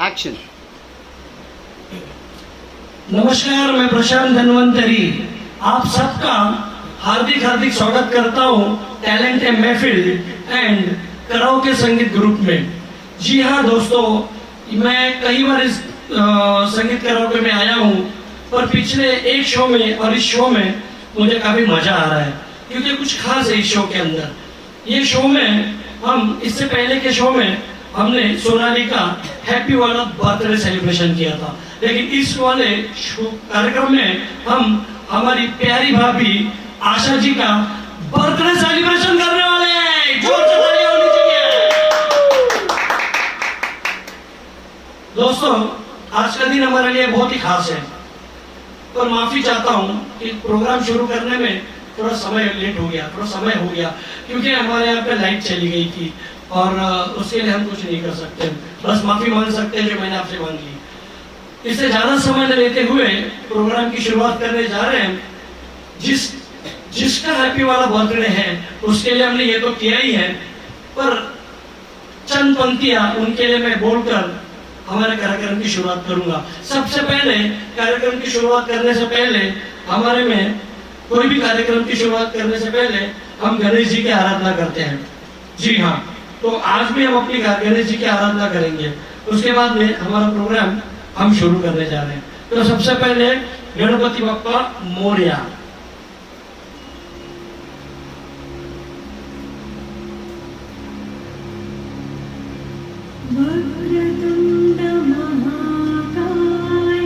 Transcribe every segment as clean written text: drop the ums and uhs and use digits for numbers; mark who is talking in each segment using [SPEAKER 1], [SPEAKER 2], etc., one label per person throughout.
[SPEAKER 1] Action.
[SPEAKER 2] नमस्कार, मैं प्रशांत धन्वंतरी आप सबका हार्दिक हार्दिक स्वागत करता हूँ टैलेंट ए महफिल एंड कराओके संगीत ग्रुप में। जी हाँ दोस्तों, मैं कई बार इस संगीत कराओके में आया हूँ, पर पिछले एक शो में और इस शो में मुझे काफी मजा आ रहा है क्योंकि कुछ खास है इस शो के अंदर। ये शो में हम इससे पहले के शो में हमने सोनाली का हैप्पी वाला बर्थडे सेलिब्रेशन किया था, लेकिन इस वाले कार्यक्रम में हम हमारी प्यारी भाभी आशा जी का बर्थडे सेलिब्रेशन करने वाले हैं। जोर से तालियां होनी चाहिए। दोस्तों, आज का दिन हमारे लिए बहुत ही खास है, पर माफी चाहता हूँ कि प्रोग्राम शुरू करने में थोड़ा समय लेट हो गया, थोड़ा समय हो गया क्योंकि हमारे यहाँ पे लाइट चली गई थी और उसके लिए हम कुछ नहीं कर सकते। बस माफी मांग सकते हैं जो मैंने आपसे मांग ली। इससे ज्यादा समय न लेते हुए प्रोग्राम की शुरुआत करने जा रहे हैं। जिसका हैप्पी वाला बर्थडे है उसके लिए हमने ये तो किया ही है, पर चंद पंक्तियां उनके लिए मैं बोलकर हमारे कार्यक्रम की शुरुआत करूंगा। सबसे पहले कार्यक्रम की शुरुआत करने से पहले हमारे में कोई भी कार्यक्रम की शुरुआत करने से पहले हम गणेश जी की आराधना करते हैं। जी हाँ, तो आज भी हम अपनी गणेश जी की आराधना करेंगे। उसके बाद में हमारा प्रोग्राम हम शुरू करने जा रहे हैं। तो सबसे पहले गणपति बप्पा मोरया।
[SPEAKER 3] वक्रतुंड महाकाय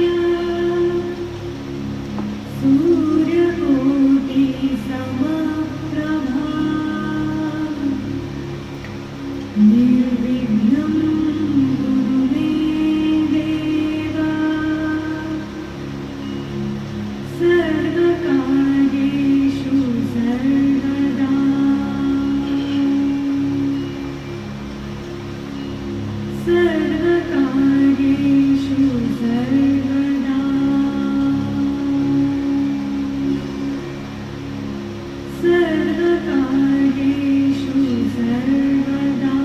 [SPEAKER 3] सूर्यकोटि समप्रभा निर्विघ्नं कुरु मे देव सर्वकार्येषु सर्वदा सर्वकार्येषु सर्वदा सर्वकार्येषु सर्वदा।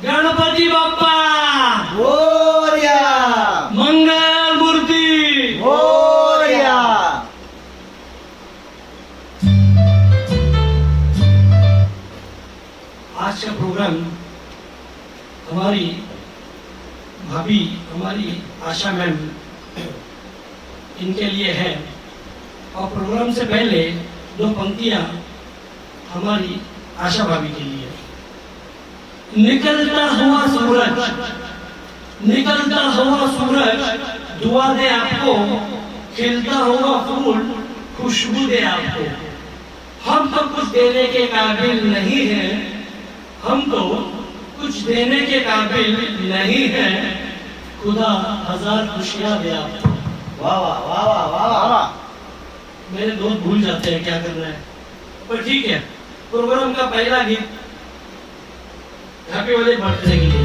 [SPEAKER 2] गणपति बप्पा
[SPEAKER 1] मोरया,
[SPEAKER 2] मंगल मूर्ति
[SPEAKER 1] मोरया।
[SPEAKER 2] आज का प्रोग्राम हमारी भाभी, हमारी आशा मैम, इनके लिए है। और प्रोग्राम से पहले दो पंक्तियां हमारी आशा भाभी के लिए। निकलता हुआ सूरज, निकलता हुआ सूरज दुआ दे आपको, खिलता हुआ फूल खुशबू दे आपको। हम तो कुछ देने के काबिल नहीं हैं, हम तो कुछ देने के काबिल नहीं हैं, खुदा हजार खुशियां दे आपको।
[SPEAKER 1] वाह वाह वाह वाह वाह वाह।
[SPEAKER 2] मेरे दोस्त भूल जाते हैं क्या करना है, पर ठीक है। प्रोग्राम का पहला गीत हैप्पी वाले बर्थडे के लिए।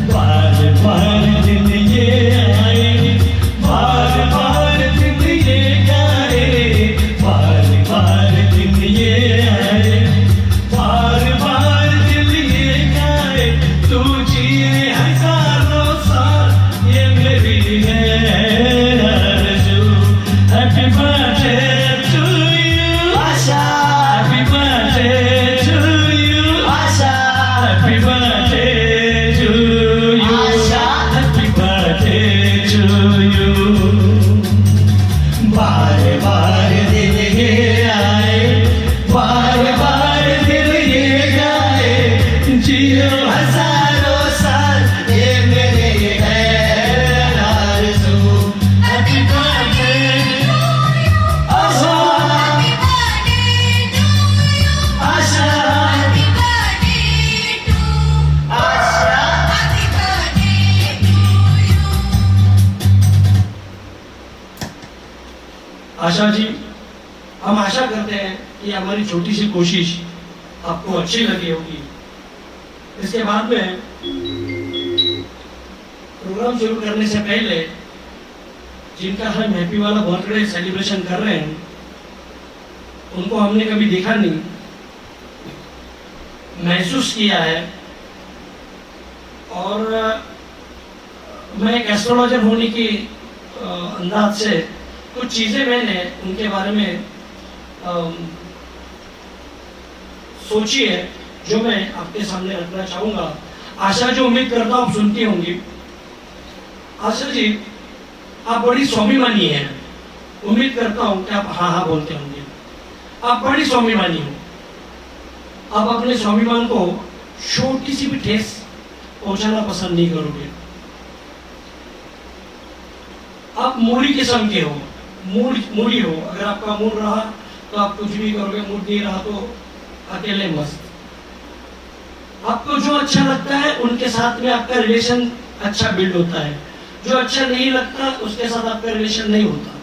[SPEAKER 2] बार बार दिन ये आए, बार बार दिन ये गाए, बार बार दिन ये आए, बार बार दिन ये गाए। तू जिए हजारों साल, ये मेरी है आरज़ू। Happy birthday to you
[SPEAKER 1] Asha,
[SPEAKER 2] happy birthday to you
[SPEAKER 1] Asha,
[SPEAKER 2] happy birthday to you
[SPEAKER 1] Asha.
[SPEAKER 2] Happy birthday to you. बार बार दिन ये आए, बार बार दिन ये गाए, जियो हजारों साल, ये मेरे है आरज़ू। हैप्पी बर्थडे आशा, आशा, आशा जी, हम आशा करते हैं कि हमारी छोटी सी कोशिश आपको अच्छी लगी होगी इसके बाद में प्रोग्राम शुरू करने से पहले जिनका हम हैप्पी वाला बर्थडे सेलिब्रेशन कर रहे हैं उनको हमने कभी देखा नहीं, महसूस किया है। और मैं एक एस्ट्रोलॉजर होने की अंदाज से कुछ चीज़ें मैंने उनके बारे में सोची है जो मैं आपके सामने रखना चाहूँगा। आशा जो उम्मीद करता हूँ आप सुनती होंगी। आशा जी, आप बड़ी स्वाभिमानी हैं, उम्मीद करता हूँ कि आप हाँ हाँ बोलते होंगे। आप बड़ी स्वाभिमानी हो, आप अपने स्वाभिमान को छोटी सी भी ठेस पहुंचाना पसंद नहीं करोगे। आप मूडी किस्म के हो, मूडी हो। अगर आपका मूड रहा तो आप कुछ भी करोगे, मूड नहीं रहा तो अकेले मस्त। आपको जो अच्छा लगता है उनके साथ में आपका रिलेशन अच्छा बिल्ड होता है, जो अच्छा नहीं लगता उसके साथ आपका रिलेशन नहीं होता।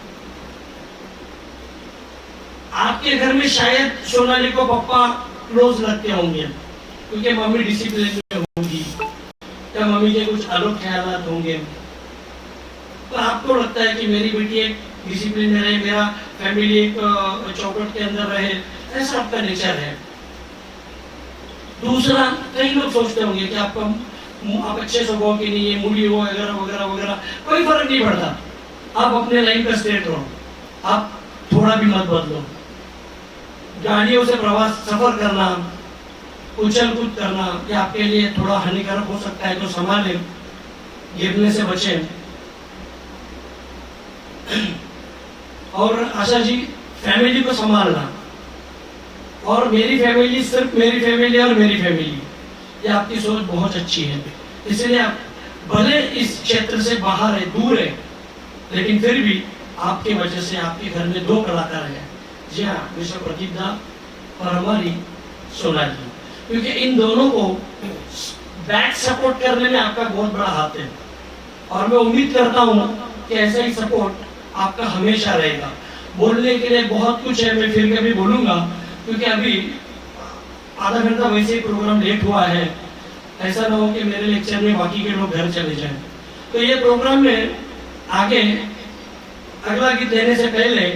[SPEAKER 2] आपके घर में शायद सोनाली को पापा क्लोज लगते होंगे क्योंकि मम्मी डिसिप्लिन में होगी या मम्मी के कुछ अलग ख्यालात होंगे, तो आपको लगता है कि मेरी बेटी एक डिसिप्लिन में रहे, मेरा फैमिली एक चौकट के अंदर रहे, ऐसा आपका नेचर है। दूसरा, कई लोग सोचते होंगे कि आप अच्छे स्वभाव के नहीं है, मूडी हो वगैरह वगैरह वगैरह, कोई फर्क नहीं पड़ता। आप अपने लाइन पे स्ट्रेट रहो, आप थोड़ा भी मत बदलो। गाड़ियों से प्रवास सफर करना, उछल कूद करना ये आपके लिए थोड़ा हानिकारक हो सकता है, तो संभालें, गिरने से बचें। और आशा जी, फैमिली को संभालना, और मेरी फैमिली सिर्फ मेरी फैमिली और मेरी फैमिली, ये आपकी सोच बहुत अच्छी है। इसलिए आप भले इस क्षेत्र से बाहर है, दूर है, लेकिन फिर भी आपकी वजह से आपके घर में 2 कलाकार हैं। जी हाँ, मिस्टर प्रदीप दा और हमारी सोनाली, क्योंकि इन दोनों को बैक सपोर्ट करने में आपका बहुत बड़ा हाथ है। और मैं उम्मीद करता हूँ कि ऐसा ही सपोर्ट आपका हमेशा रहेगा। बोलने के लिए बहुत कुछ है, मैं फिर कभी बोलूँगा, क्योंकि अभी आधा घंटा वैसे ही प्रोग्राम लेट हुआ है। ऐसा ना हो कि मेरे लेक्चर में बाकी के लोग घर चले जाएं। तो ये प्रोग्राम में आगे अगला गीत देने से पहले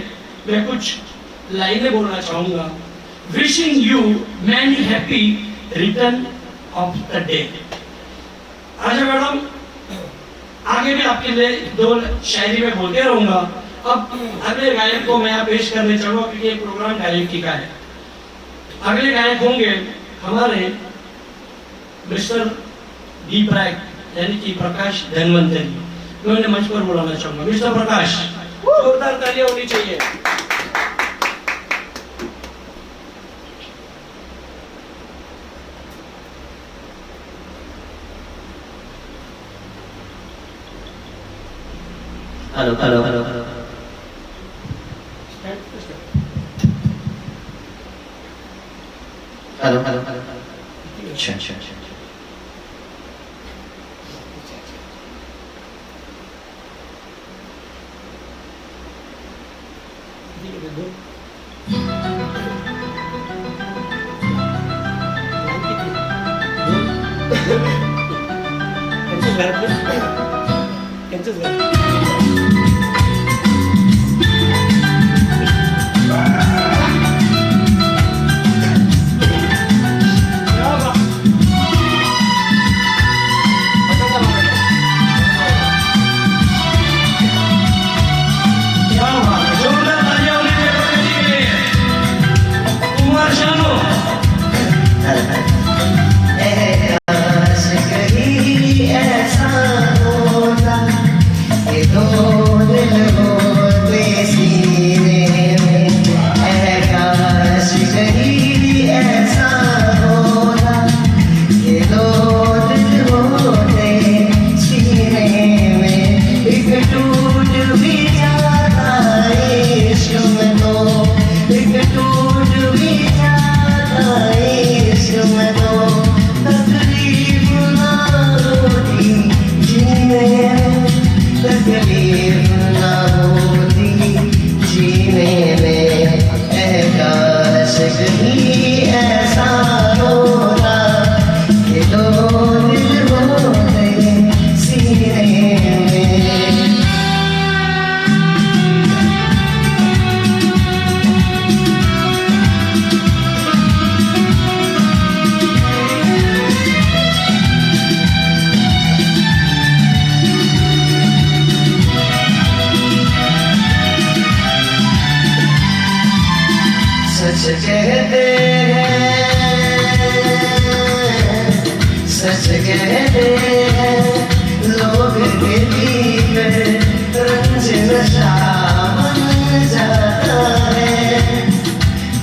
[SPEAKER 2] मैं कुछ लाइनें बोलना चाहूँगा। Wishing you many happy return of the day. अच्छा मैडम, आगे भी आपके लिए 2 शायरी में बोलते रहूँगा। अब अगले गायक को मैं यहाँ पेश करने चाहूँगा क्योंकि ये प्रोग्राम गायकी का है। अगले गायक होंगे हमारे मिस्टर डी ब्रैक, यानी कि प्रकाश धनवंतरी। मैं उन्हें मंच पर बुलाना चाहूँगा। मिस्टर प्रकाश, जोरदार तालियां होनी चाहिए।
[SPEAKER 1] Hello hello hello hello hello hello hello. अच्छा अच्छा अच्छा।
[SPEAKER 4] सच कहते हैं लोग दिल्ली में रंज नशा बन जाता है।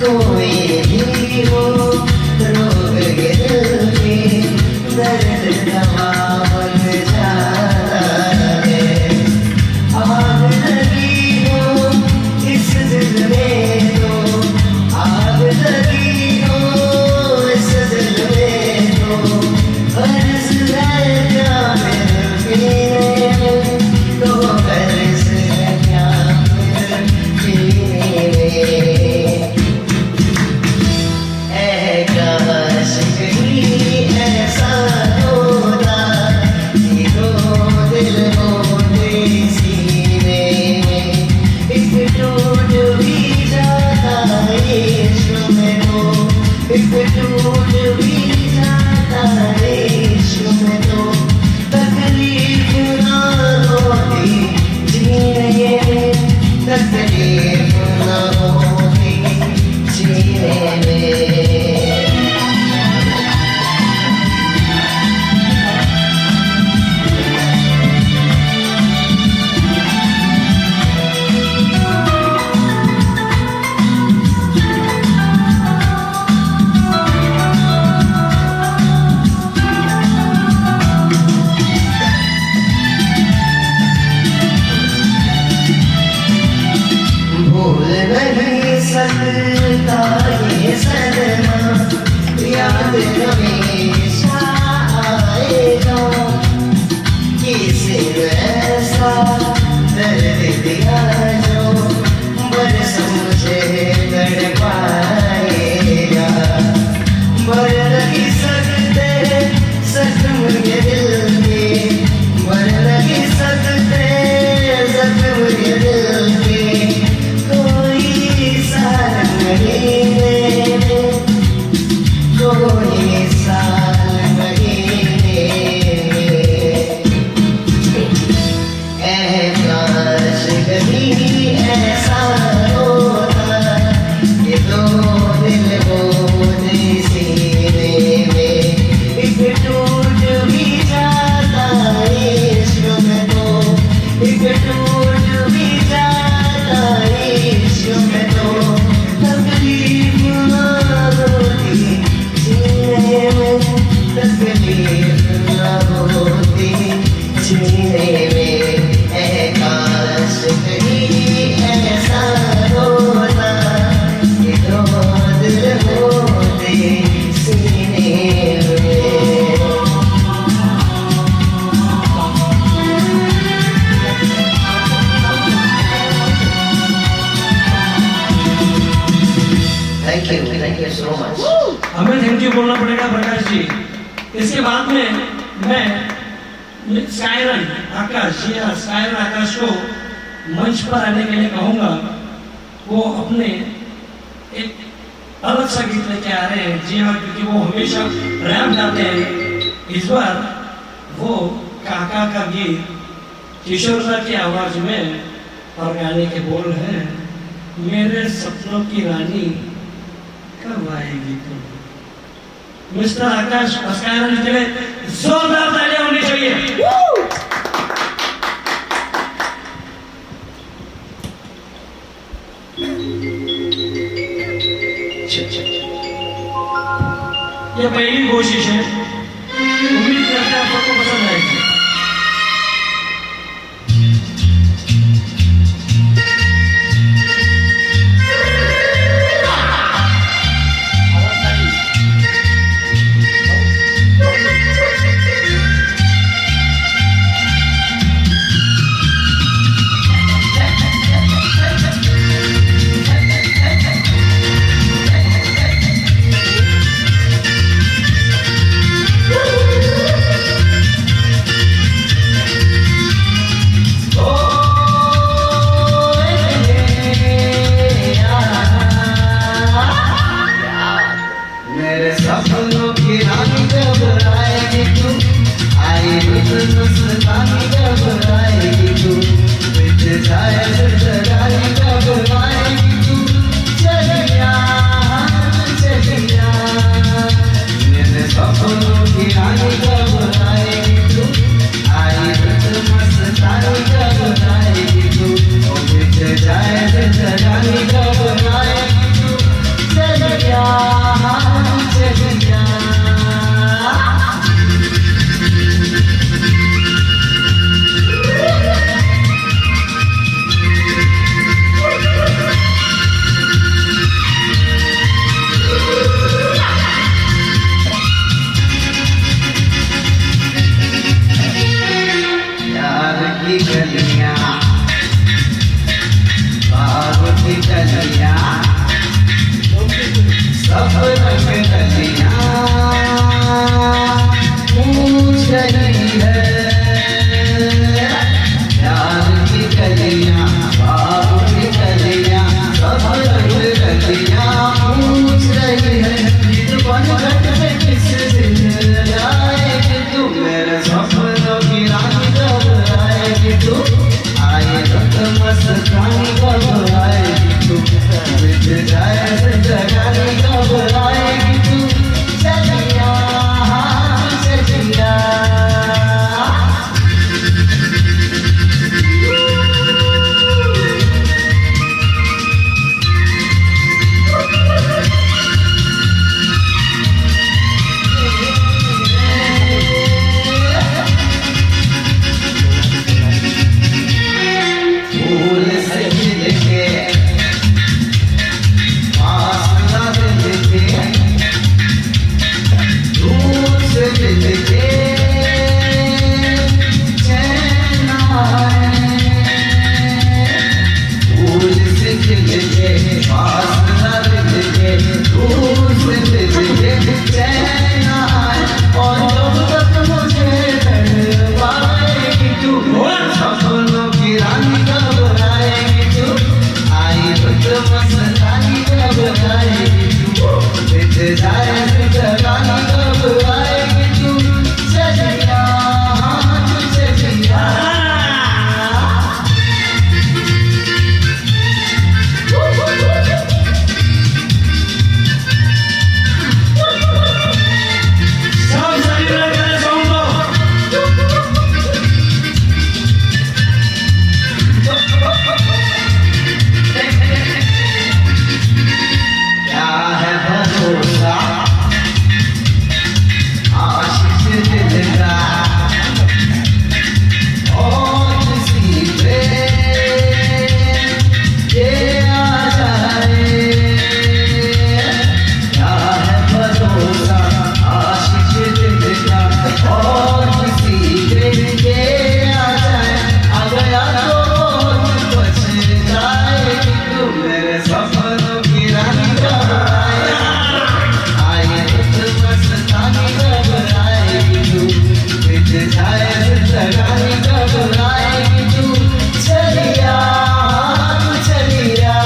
[SPEAKER 4] कोई भी हो रोग के दिल में दर्द दवा बन जाता है। आग लगी हो इस दिल में तो आग लगी हो इस दिल में तो अर्ज़ है क्या मेरे पीने तो अर्ज़ है क्या मेरे पीने ऐ काश कहीं ऐसा होता कि दो दिल होते सीने में एक टूट भी जाता इश्क़ में तो एक टूट भी जाता इश्क़ में तो तकलीफ ना होती जीने में तकलीफ ना होती जीने में। भूल नहीं सकता ये सदमा याद हमेशा आएगा। किसी ऐसा दर्द दिया जो बरसों से तड़पाएगा। मर नहीं सकते जख्म के दिल में मर नहीं सकते जख्म के दिल में कोई साल महीने में कोई साल महीने में। ऐ काश कभी ऐसा होता कि दो दिल होते सीने में एक टूट भी जाता इश्क़ में तो एक टूट भी जाता इश्क़ में तो तकलीफ ना होती जीने में तकलीफ ना होती जीने में। ऐ काश कहीं ऐसा होता कि दो दिल होते सीने में। Thank you so much.
[SPEAKER 2] हमें थैंक यू बोलना पड़ेगा प्रकाश जी। इसके बाद में मैं स्कायरन आकाश या स्कायरन आकाश को मंच पर आने के लिए कहूँगा। वो अपने एक अलग सा गीत लेके आ रहे हैं। जी हाँ, क्योंकि वो हमेशा रैप गाते हैं। इस बार वो काका का गीत किशोर दा की आवाज में और गाने के बोल हैं मेरे सपनों की रानी कब आएगी तुम। मिस्टर आकाश स्कायरन के लिए जोरदार तालियां होनी चाहिए। ये पहली कोशिश है, उम्मीद करते हैं आपको पसंद आएगी।
[SPEAKER 4] सपनों की रानी कब आएगी तू, आई रुत मस्तानी कब आएगी तू, ओ बिछ जाए जिंदगानी कब आएगी तू, चलिया चलिया। प्यार की गलियां, बाग की गलियां, सब रंग गलियां पूछ रही है। प्यार की गलियां, बाग की गलियां, सब रंग गलियां पूछ रही है। ईद बन घट में किस दिन आएगी तू, मेरे सपनों की रानी कब आएगी तू, आई रुत मस्तानी कब आएगी तू, बिछ जाए जिंदगानी कब आएगी तू, चलिया चलिया। फूल से खिल के पास ना दिल के, दूर से दिल के चैन आए। फूल से खिल के पास ना दिल के, दूर से दिल के चैन आए। और जब तक मुझे तड़पाएगी तू, सपनों की रानी कब आएगी तू, आई रुत मस्तानी कब आएगी तू, बिछ जाए जिंदगानी कब आएगी तू, चलिया चलिया।
[SPEAKER 2] सब सेलिब्रेट करें सॉन्ग को।
[SPEAKER 4] क्या है भरोसा आशिक दिल का, और किसी पे ये आ जाए। क्या है भरोसा आशिक दिल का, और किसी पे ये आ जाए। आ गया तो बच जाएगी तू, मेरे सपनों की रानी कब आएगी, आई रुत मस्तानी कब आएगी तू, बिछ जाए जिंदगानी कब आएगी तू, चलिया चलिया।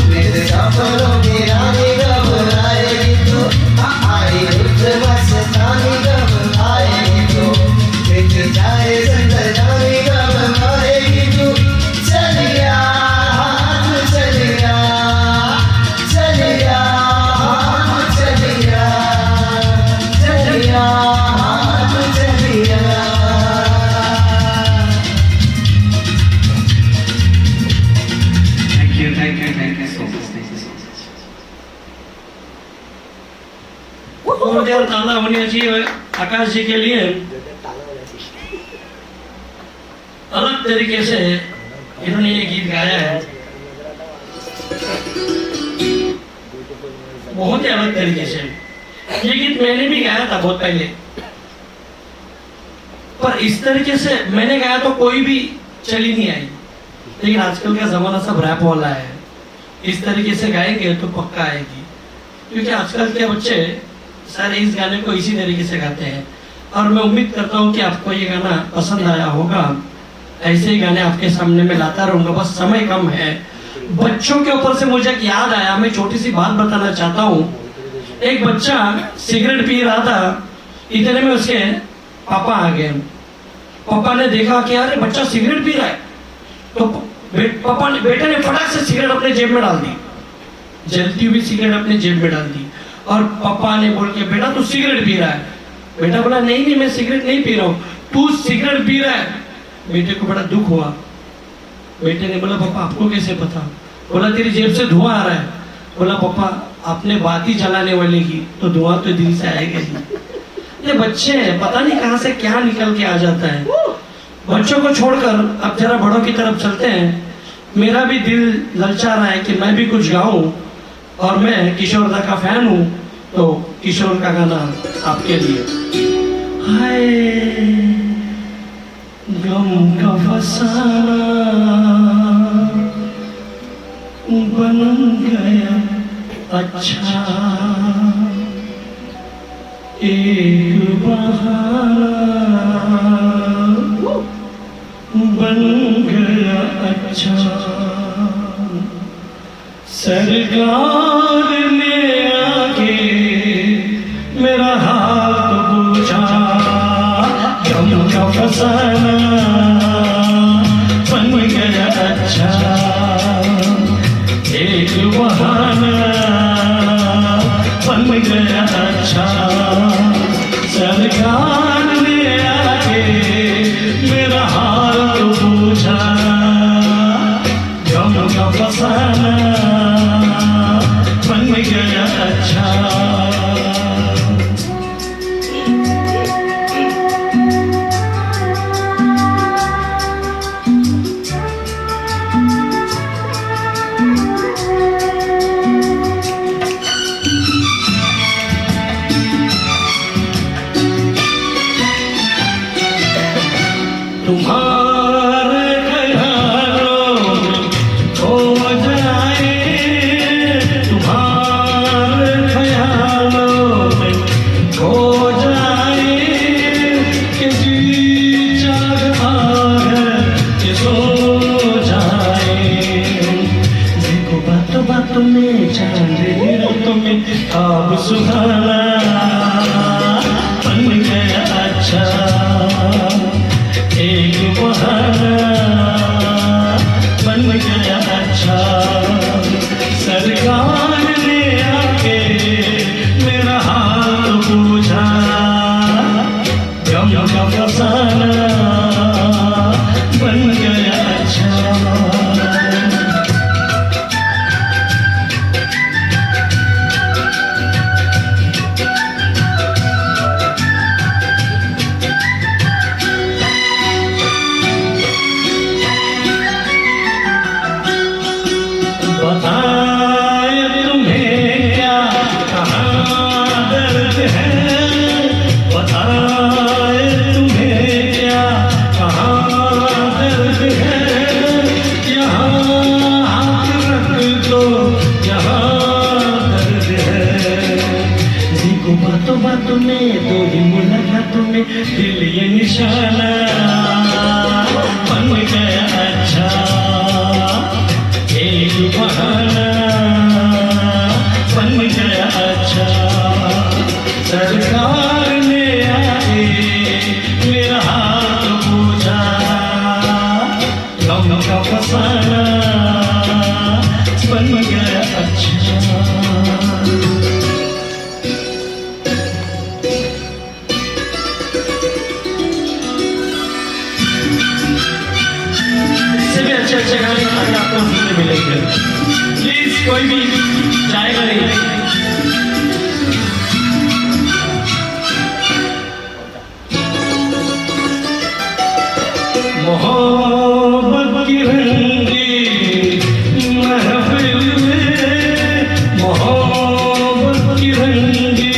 [SPEAKER 4] मेरे सपनों की रानी कब आएगी तू, आई रुत मस्तानी कब आएगी तू, बिछ जाए जिंदगानी कब आएगी तू, चलिया चलिया चलिया चलिया चलिया चलिया।
[SPEAKER 1] Thank you so much.
[SPEAKER 2] और देर ताला होनी चाहिए आकाश जी के लिए। अलग तरीके से इन्होंने ये गीत गाया है, बहुत ही अलग तरीके से। ये गीत मैंने भी गाया था बहुत पहले, पर इस तरीके से मैंने गाया तो कोई भी चली नहीं आई। लेकिन आजकल का जमाना सब रैप वाला है, इस तरीके से गाएंगे तो पक्का आएगी। क्योंकि आजकल के बच्चे सारे इस गाने को इसी तरीके से गाते हैं। और मैं उम्मीद करता हूँ कि आपको ये गाना पसंद आया होगा। ऐसे ही गाने आपके सामने में लाता रहूंगा, बस समय कम है। बच्चों के ऊपर से मुझे एक याद आया, मैं छोटी सी बात बताना चाहता हूँ। एक बच्चा सिगरेट पी रहा था, इतने में उसके पापा आ गए। पापा ने देखा कि अरे बच्चा सिगरेट पी रहा है, तो बेटे ने फटाक से सिगरेट अपने जेब में डाल दी, जलती हुई सिगरेट अपने जेब में डाल दी। और पापा ने बोल के बेटा तू सिगरेट पी रहा है, बेटा बोला नहीं नहीं मैं सिगरेट नहीं पी रहा हूँ, तू सिगरेट पी रहा है। बेटे को बड़ा दुख हुआ। बेटे ने बोला पापा आपको कैसे पता? बोला तेरी जेब से धुआं आ रहा है। बोला पापा आपने बाती जलाने वाले की तो धुआं तो दिल से आएगा ही। ये बच्चे हैं, पता नहीं कहाँ से क्या निकल के आ जाता है। बच्चों को छोड़कर अब जरा बड़ों की तरफ चलते हैं। मेरा भी दिल ललचा रहा है कि मैं भी कुछ गाऊं, और मैं किशोर दा का फैन हूं, तो किशोर का गाना आपके लिए। हाय गम का फसाना बन गया अच्छा, एक बहाना बन गया अच्छा। सरकार ने आके मेरा हाथ पूछा, गम का फसाना बन गया अच्छा, एक बहाना बन गया अच्छा। सरकार ने आके मेरा हाथ पूछा, गम का फसाना बन गया अच्छा। तुम्हारे ख्यालों में खो जाए, तुम्हारे ख्यालों में खो जाए, कि जी चाहता है कि सो जाए। देखो बातों बातों में चांद रातों में अब सुहाना बन गया अच्छा, एक बहाना बन गया अच्छा। सरकार ने आके मेरा हाथ पूछा, गम का फसाना बन गया अच्छा। बताए तुम्हें क्या कहाँ दर्द है, बताए तुम्हें क्या कहाँ दर्द है। यहाँ हाथ रख दो यहाँ दर्द है। देखो बातों बातों में दो ही मुलाकातों में दिल ये निशाना बन गया अच्छा, एक बहाना बन गया अच्छा। सरकार ने आके मेरा हाथ पूछा, गम का फसाना बन गया अच्छा। इससे भी अच्छे गाने आगे आपको सुनने मिलेंगे। प्लीज कोई भी जाएगा नहीं। मोहब्बत की रंगी महफिल में, मोहब्बत की रंगी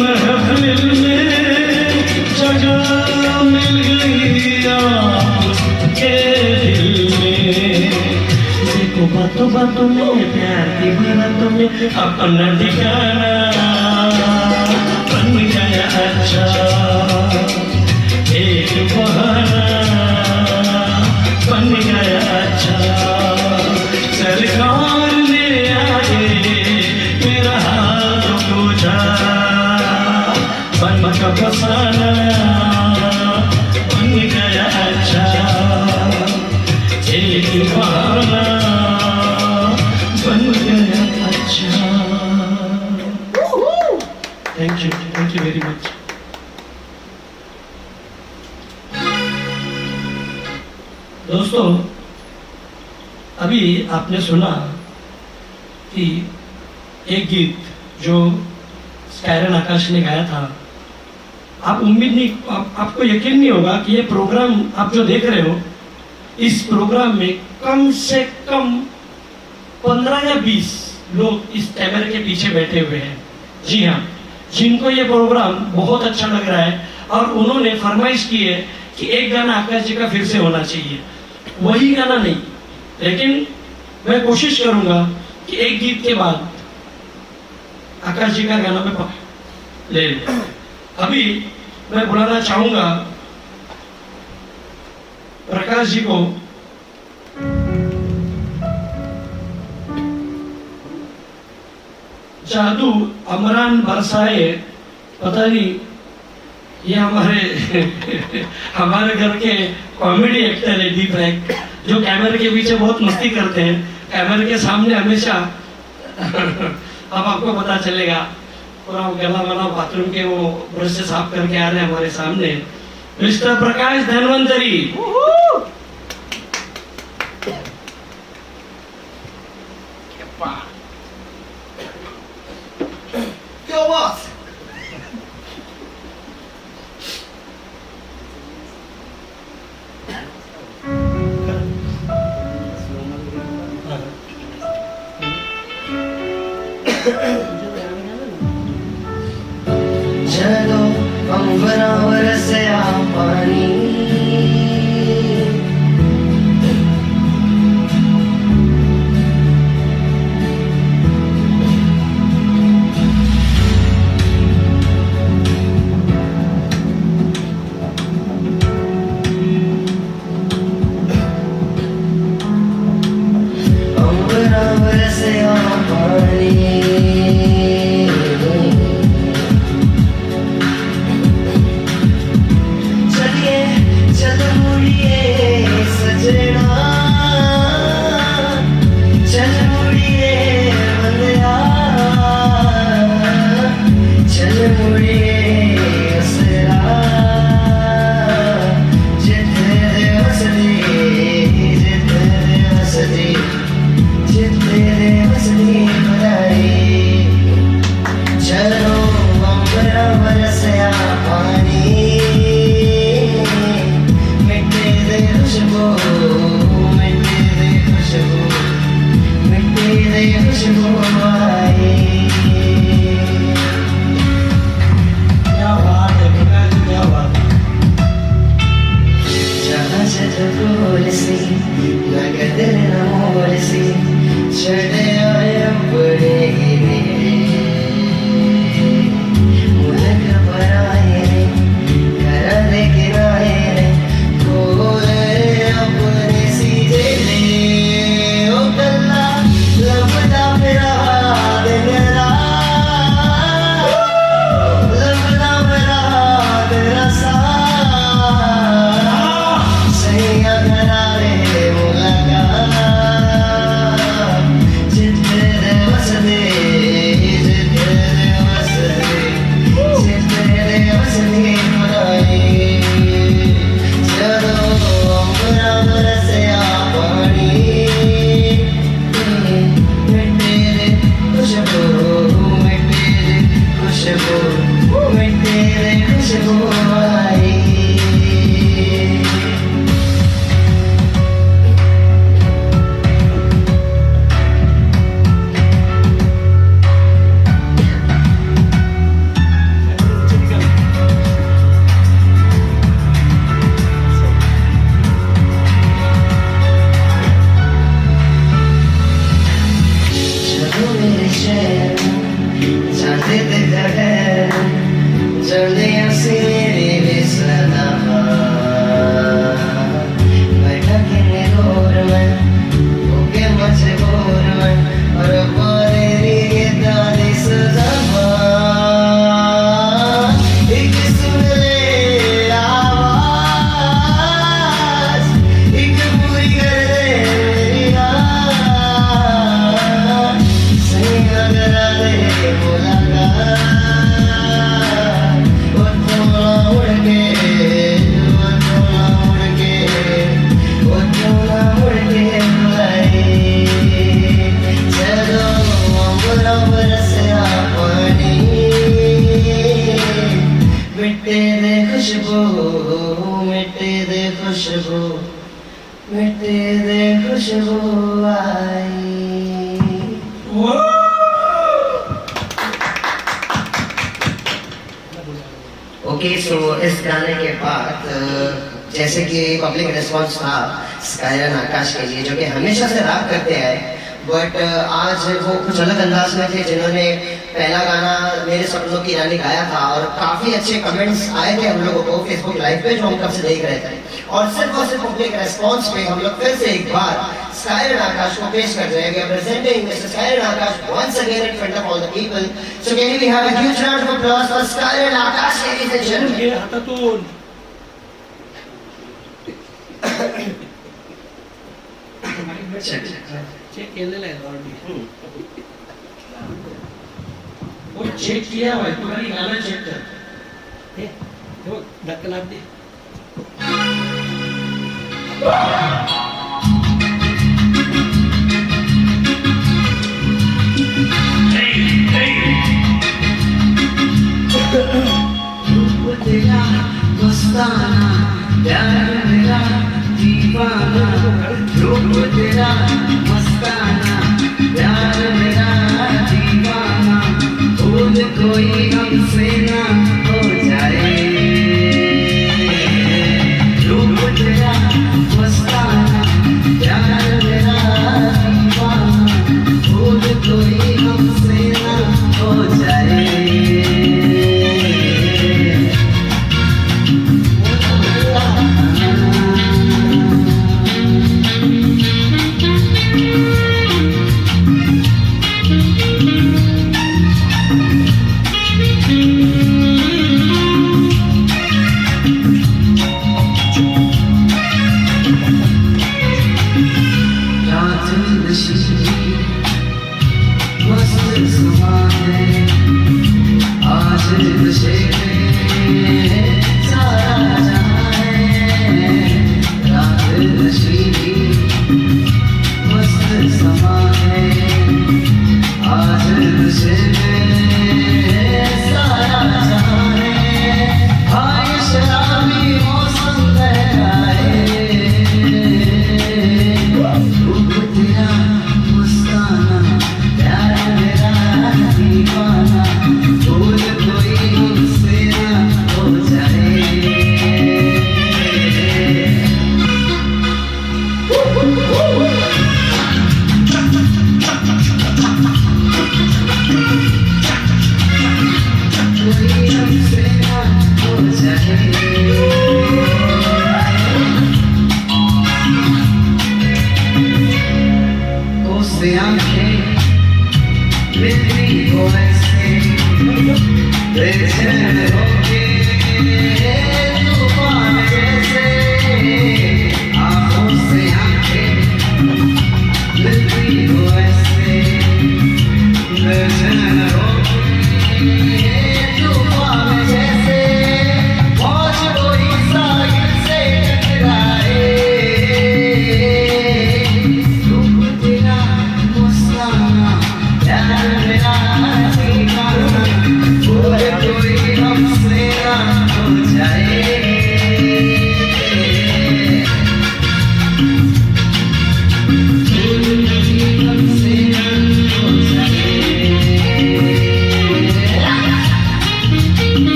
[SPEAKER 2] महफिल में जगह मिल गई आपके दिल में। देखो बातों बातों में प्यार की बातों में अपना ठिकाना बन गया अच्छा, एक बहाना बन गया अच्छा। सरकार ने आके मेरा हाथ पूछा, बन का फसाना बन गया अच्छा, एक बहाना बन गया अच्छा। Thank you. Thank you very much. दोस्तों, अभी आपने सुना कि एक गीत जो स्कायरन आकाश ने गाया था। आप उम्मीद नहीं, आपको यकीन नहीं होगा कि ये प्रोग्राम आप जो देख रहे हो, इस प्रोग्राम में कम से कम 15 या 20 लोग इस कैमरे के पीछे बैठे हुए हैं। जी हाँ, जिनको ये प्रोग्राम बहुत अच्छा लग रहा है और उन्होंने फरमाइश की है कि एक गाना आकाश जी का फिर से होना चाहिए। वही गाना नहीं, लेकिन मैं कोशिश करूंगा कि एक गीत के बाद आकाश जी का गाना मैं ले लूं। अभी मैं बुलाना चाहूंगा प्रकाश जी को। जादू अमरान बरसाए, पता नहीं ये हमारे घर के कॉमेडी एक्टर है दीप रैक, जो कैमरे के पीछे बहुत मस्ती करते हैं, कैमरे के सामने हमेशा अब आपको पता चलेगा। पूरा गला वाला बाथरूम के वो ब्रश से साफ करके आ रहे हैं हमारे सामने, मिस्टर प्रकाश धनवंतरी।
[SPEAKER 4] क्या बात? चलो अंबरा बरसया पानी, अंबरा बरसया पानी, मिटे दे खुशबू, मिटे दे खुशबू, मिटे दे खुशबू आई। ओके, सो इस गाने के बाद जैसे कि पब्लिक रिस्पॉन्स था स्कायरन आकाश के लिए, जो कि हमेशा से रैप करते हैं, बट आज वो कुछ अलग अंदाज में थे, जिन्होंने पहला गाना मेरे सपनों की रानी गाया था और काफ़ी अच्छे कमेंट्स आए थे हम लोगों को फेसबुक लाइव पे, जो हम कब से देख रहे थे। और सिर्फ और सिर्फ पब्लिक रेस्पॉन्स पे हम लोग फिर से एक बार स्कायरन आकाश को पेश कर रहे हैं। We are presenting Mr. Skyron Akash once again in front of all the people. So can we have a huge round of applause for Skyron Akash, ladies and gentlemen?
[SPEAKER 2] ये हातातून चेक केलेलं आहे ऑलरेडी, वो check किया हुआ है, तू खाली गाना चेक कर। हे बघ धक्का लाग दे।
[SPEAKER 4] रूप तेरा मस्ताना, प्यार मेरा दीवाना, रूप तेरा मस्ताना, प्यार मेरा दीवाना, भूल कोई हमसे ना हो जाए। रूप तेरा मस्ताना, प्यार मेरा दीवाना, भूल कोई हमसे ना हो जाए।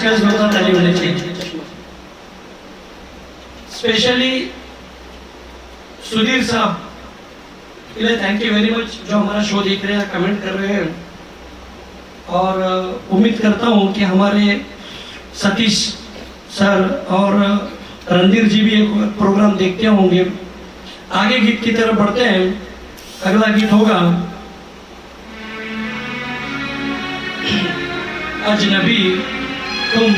[SPEAKER 2] आजकल जोरदार ताली होनी चाहिए। स्पेशली सुधीर साहब के लिए थैंक यू वेरी मच, जो हमारा शो देख रहे हैं, कमेंट कर रहे हैं। और उम्मीद करता हूँ कि हमारे सतीश सर और रणधीर जी भी एक प्रोग्राम देखते होंगे। आगे गीत की तरफ बढ़ते हैं। अगला गीत होगा अजनबी तुम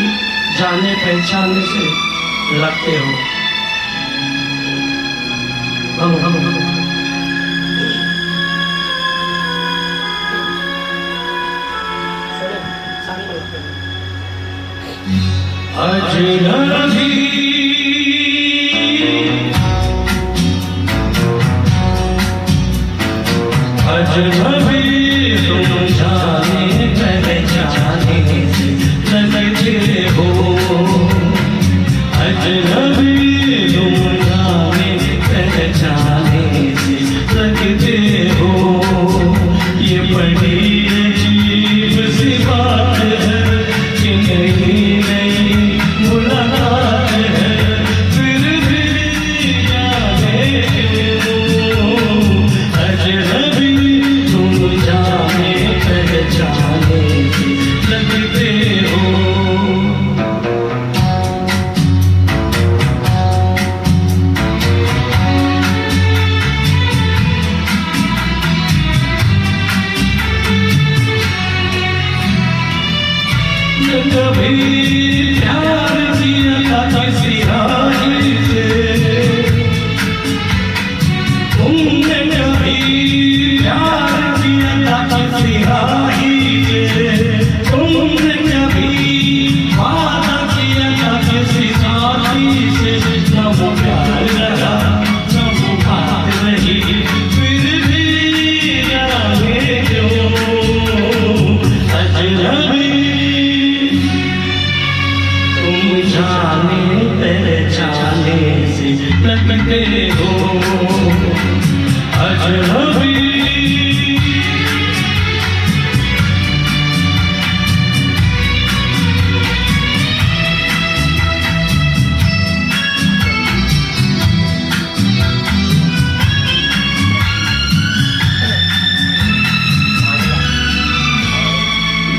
[SPEAKER 2] जाने पहचानने से लगते हो। हम अजनबी अजनबी तुम जाने पहचाने से लगते हो। अजनबी तुम जाने पहचाने से लगते हो। ये बड़ी अजीब सी बात है कि नई नई मुलाकात है, फिर भी जाने क्यों। अजनबी तुम जाने पहचाने से लगते हो। कभी प्यार किया था किसी राही से, तुमने कभी प्यार किया था किसी राही से। तुमने कभी वादा किया था किसी साथी से। न वो प्यार रहा न वो बात रही, फिर भी जाने क्यों। अजनबी जाने पहचाने से लगते हो। अजनबी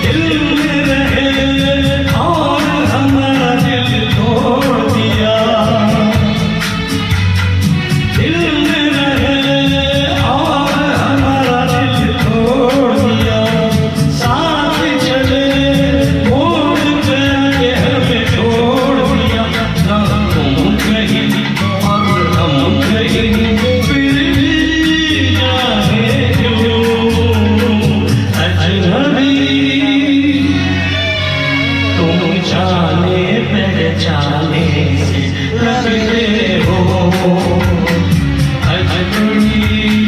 [SPEAKER 2] दिल में रहे और हमारा दिल तोड़ दिया। दिल में रहे और हमारा दिल तोड़ दिया। साथ चले मोड़ के हमें छोड़ दिया। ना तुम कहीं और हम कहीं, फिर भी जाने क्यों। अजनबी तुम जाने पहचाने से लगते हो। अजनबी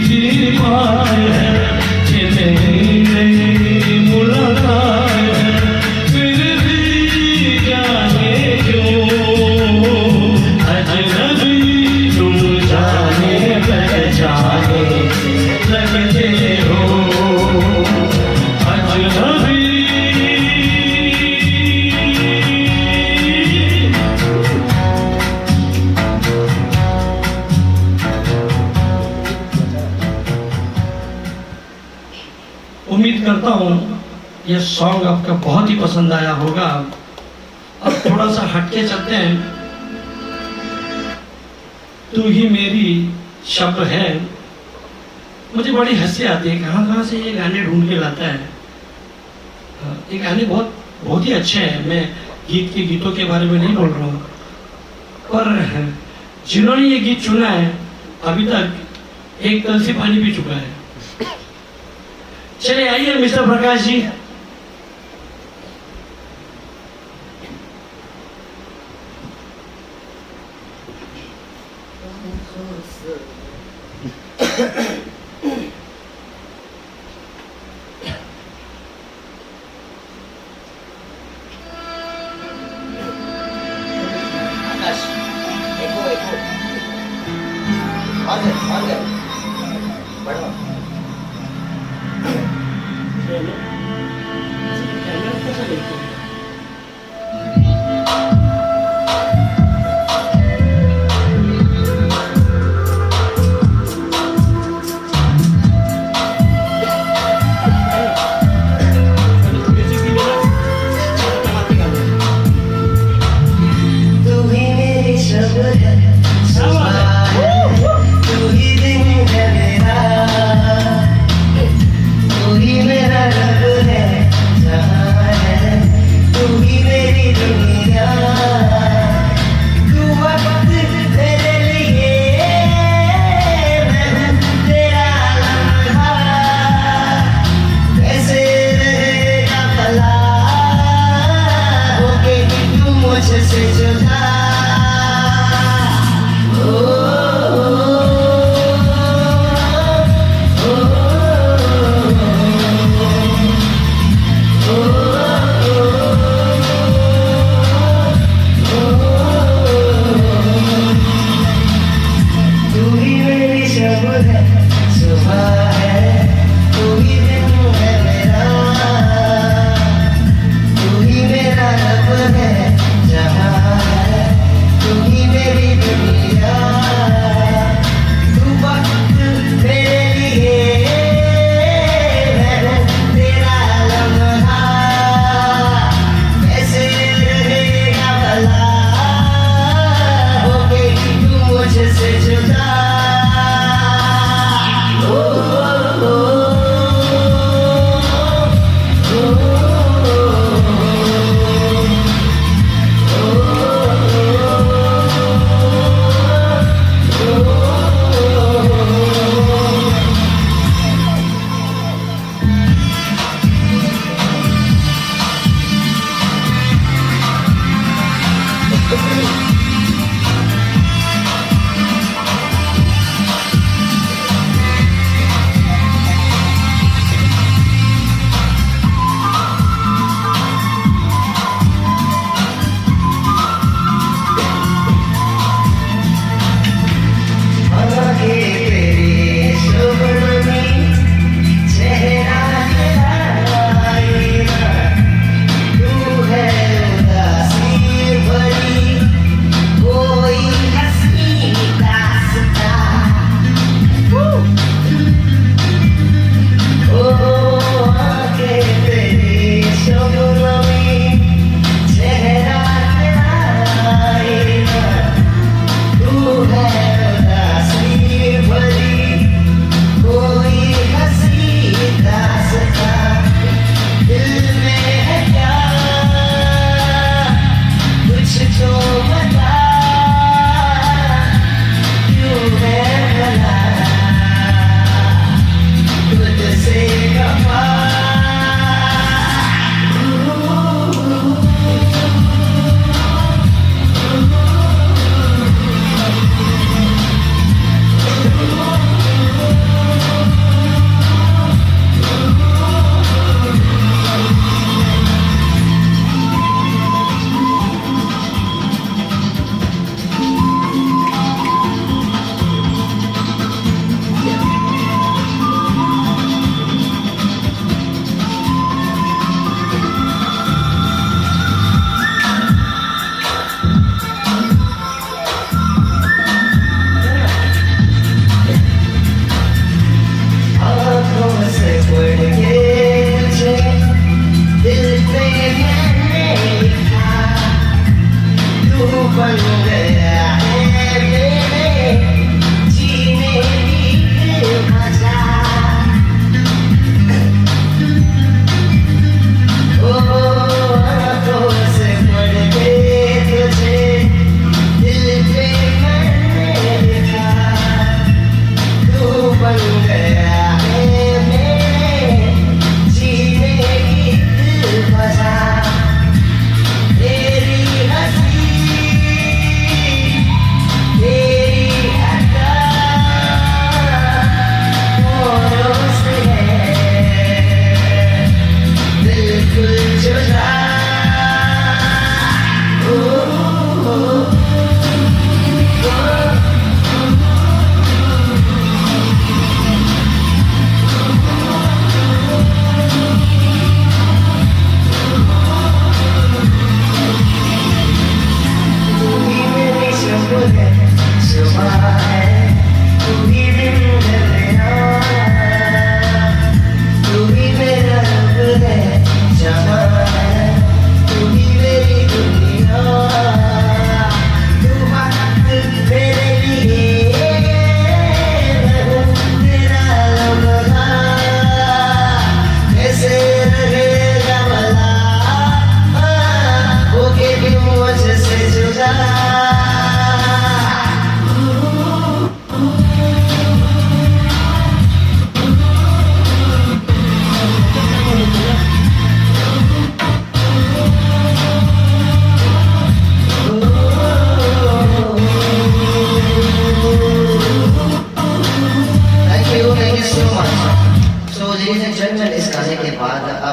[SPEAKER 2] की बात है कि नई नई मुलाकात है, फिर भी जाने क्यों। अजनबी तुम जाने पहचाने से लगते हो। अजनबी उम्मीद करता हूँ ये सॉन्ग आपका बहुत ही पसंद आया होगा। अब थोड़ा सा हटके चलते हैं। तू ही मेरी शब्द है। मुझे बड़ी हंसी आती है, कहाँ कहाँ से ये गाने ढूंढ के लाता है। ये गाने बहुत ही अच्छे हैं। मैं गीतों के बारे में नहीं बोल रहा हूँ, पर जिन्होंने ये गीत चुना है अभी तक एक कल से पानी पी चुका है। चले आइए मिस्टर प्रकाश जी।
[SPEAKER 4] मुझसे जुदा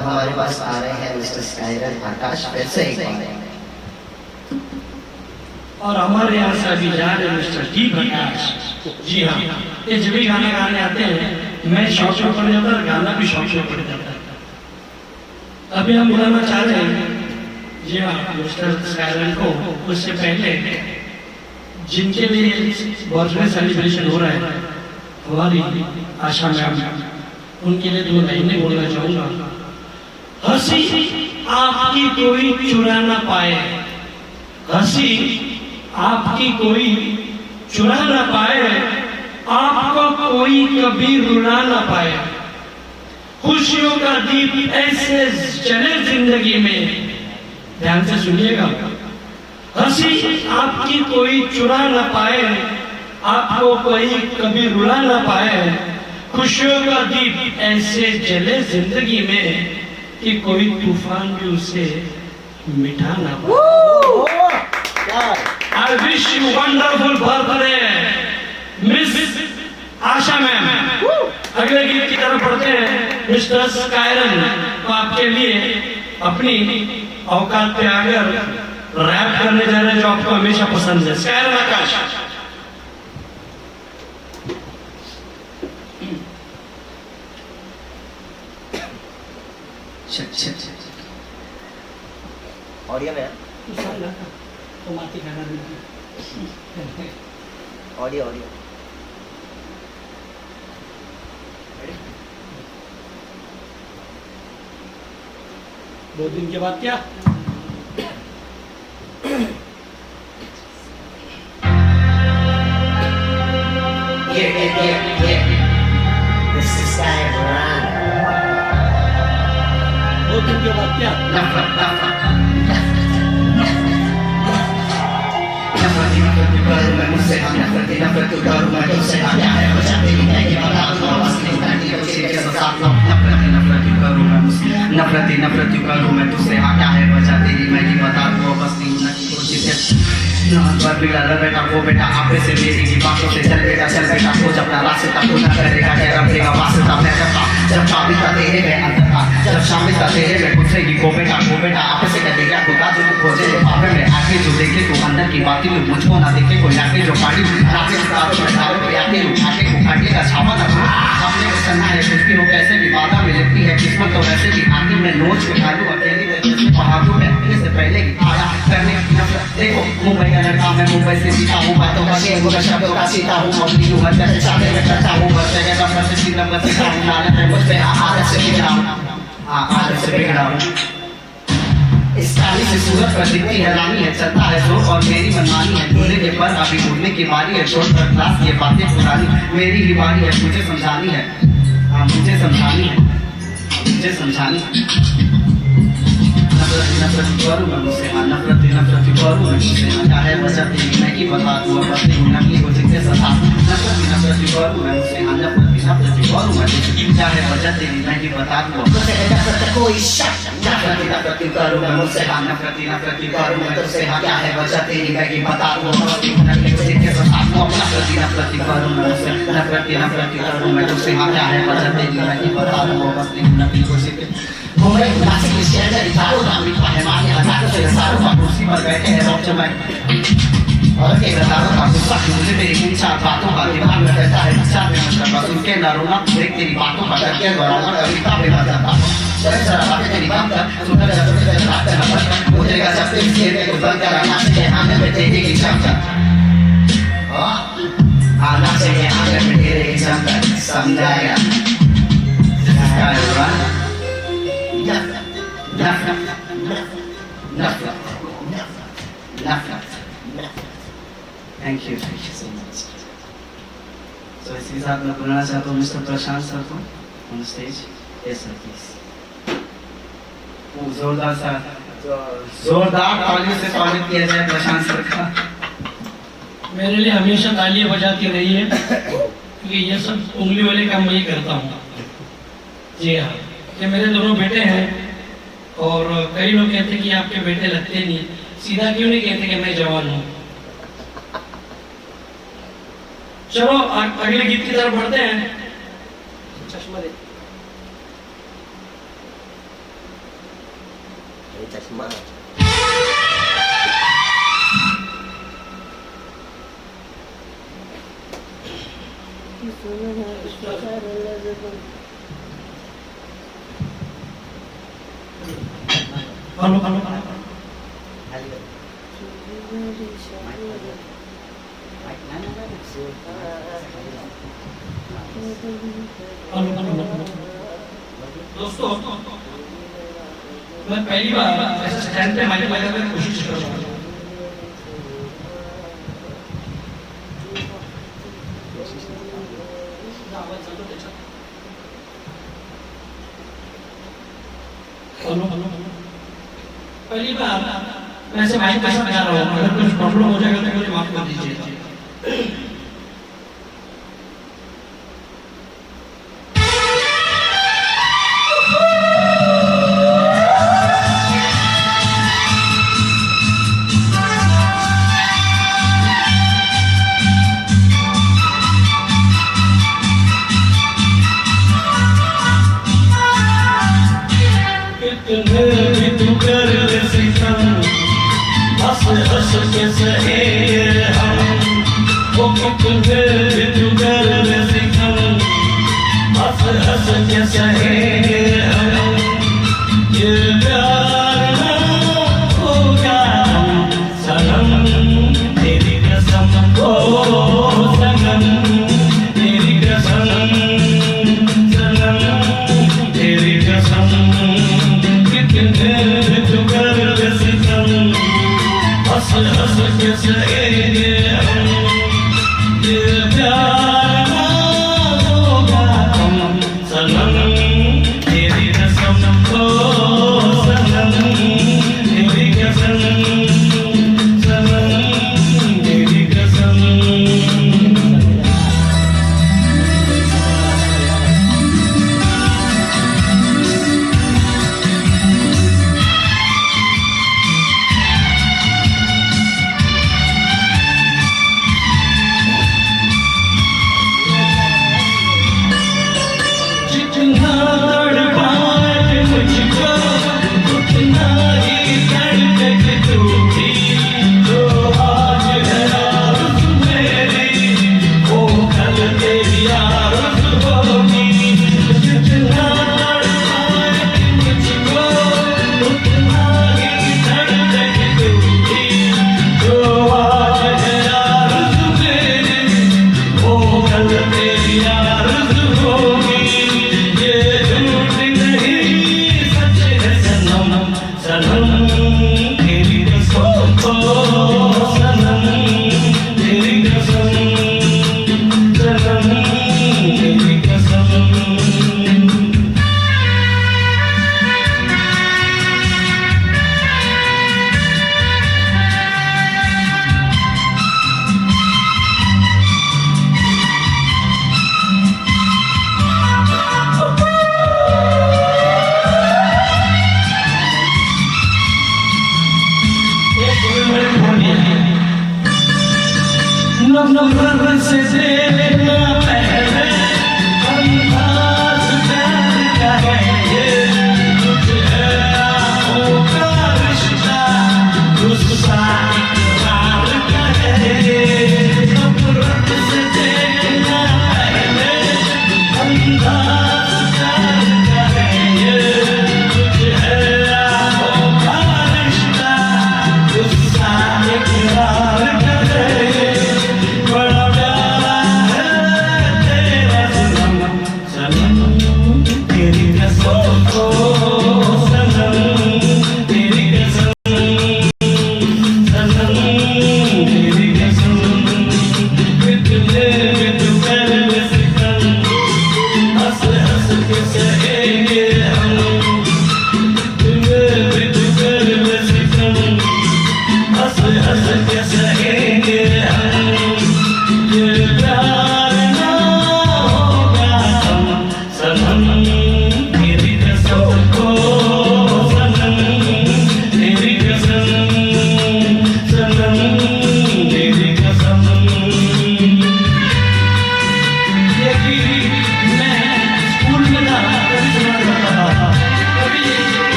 [SPEAKER 4] अब हमारे पास आ रहे हैं मिस्टर स्काइरन आकाश फिर से एक बार।
[SPEAKER 2] और हमारे यहाँ से अभी जा रहे मिस्टर डी प्रकाश। जी हाँ, ये जब भी गाना गाने आते हैं मैं शौक में पड़ जाता है, गाना भी शौक में पड़ जाता है। अभी हम बुलाना चाह रहे हैं जी हाँ मिस्टर स्काइरन को। उससे पहले जिनके लिए बर्थडे सेलिब्रेशन हो रहा है हमारी आशा मैम, उनके लिए 2 लाइनें बोलना चाहूंगा। हंसी आपकी कोई चुरा ना पाए, हंसी आपकी कोई चुरा ना पाए, आपको कोई कभी रुला ना पाए। खुशियों का दीप ऐसे चले जिंदगी में, ध्यान से सुनिएगा। हंसी आपकी कोई चुरा ना पाए, आपको कोई कभी रुला ना पाए। खुशियों का दीप ऐसे जले जिंदगी में कि कोई तूफान भी उसे मिटा ना पाए। I wish you wonderful birthday, Miss Asha ma'am. अगले गीत की तरफ बढ़ते हैं। मिस्टर स्काइरन तो आपके लिए अपनी औकात पे आकर रैप करने जा रहे हैं जो आपको हमेशा पसंद है। स्काइरन आकाश।
[SPEAKER 4] ऑडियो में ऑडियो ऑडियो
[SPEAKER 2] 2 दिन के बाद क्या
[SPEAKER 4] This is Skyron.
[SPEAKER 2] 2 दिन के बाद क्या
[SPEAKER 4] करूं मैं मुझसे हम नफरत करूं मैं तुझसे क्या है वजह तेरी है कि बता दूं बस नहीं करती तुझसे कैसा साथ लो नफरत करूं मैं मुझसे नफरत करूं मैं तुझसे क्या है वजह तेरी मैं ही बता दूं बस नहीं करती तुझसे पर बिगड़ा बेटा वो बेटा आपे से मेरी की बातों से चल बेटा खोज अपना रास्ता तू ना करेगा क्या रखेगा वास्ता मैं करता जब शामिल था तेरे में अंदर था जब शामिल था तेरे में पूछे कि को बेटा आपे से करेगा खुदा जो तू खोजे पापे में आके जो देखे तू अंदर की बातें में मुझको ना देखे कोई आके जो पाड़ी राते तारों में तारों पे आके उठाके का छावा ना अपने को सुनना है कुछ भी हो कैसे भी बाधा में लिखती है किस्मत तो वैसे भी आखिर में नोच के खालू अकेली पहाड़ों में से पहले ही आया करने की नफरत देखो मुंबई का लड़का मैं मुंबई से सीखा हूँ बातों का शेर हूँ शब्दों का सीता हूँ अपनी उम्र का चाहे मैं करता हूँ बस जगह नफरत से सीधा मैं सीखा हूँ नाले में मुझ पे आदत से बिगड़ा हूँ आदत से बिगड़ा हूँ इस काली से सूरत पर दिखती है रानी है चलता है जोर और मेरी मनमानी है दूल्हे के पर अभी उड़ने की बारी है छोड़ कर क्लास ये बातें पुरानी मेरी ही बारी है मुझे समझानी है मुझे समझानी है नफरत करूं मैं मुझसे नफरत करूं मैं मुझसे क्या है वजह तेरी मैं ही बता दूं बस नहीं नकली हो जिसके साथ नफरत करूं मैं मुझसे नफरत करूं मैं तुझसे क्या है वजह तेरी मैं ही बता दूं नफरत कोई शक नफरत करूं मैं मुझसे नफरत करूं मैं तुझसे क्या है वजह तेरी मैं ही बता दूं बस नहीं नकली हो जिसके साथ नफरत करूं मैं मुझसे नफरत करूं मैं तुझसे क्या है वजह तेरी मैं ही बता दूं बस नहीं नकली हो जिसके मुंबई नासिक के शहर में हजारों नागरिक मेहमान हजारों से हजारों का कुर्सी पर बैठे हैं डॉक्टर मैं और एक हजारों का गुस्सा मुझे मेरी इन 4 बातों का दिमाग में रहता है अच्छा में मतलब बस उनके न रोना देख तेरी बातों का डर के दौरान कविता में आ जाता जरा बातें तेरी बात कर सुनकर जब तेरे रात में नफरत मुझेगा जब तेरी सीने को बंद कराना से आने में तेरी की क्षमता आना चाहिए आने में तेरे की क्षमता समझाएगा Thank you so much. So इसी साथ मैं बुलाना चाहता हूँ मिस्टर प्रशांत सर को on stage. Yes sir, please. जोरदार तालियों से स्वागत किया जाए प्रशांत सर का।
[SPEAKER 2] मेरे लिए हमेशा तालियां बजाती रही है क्योंकि ये सब उंगली वाले काम मैं ही करता हूँ। जी हाँ, ये मेरे दोनों बेटे हैं और कई लोग कहते हैं कि आपके बेटे लगते नहीं, सीधा क्यों नहीं कहते कि मैं जवान हूँ। चलो अगले गीत की तरफ बढ़ते हैं। चश्मा दे। हेलो हेलो दोस्तों, मैं पहली बार ऐसे स्टैंड पे माइक लगाने की कोशिश कर रहा हूँ। हेलो हेलो पहली बार मैं ऐसे माइक के साथ जा रहा हूँ। अगर कुछ प्रॉब्लम हो जाएगा तो मुझे माफ कर दीजिए।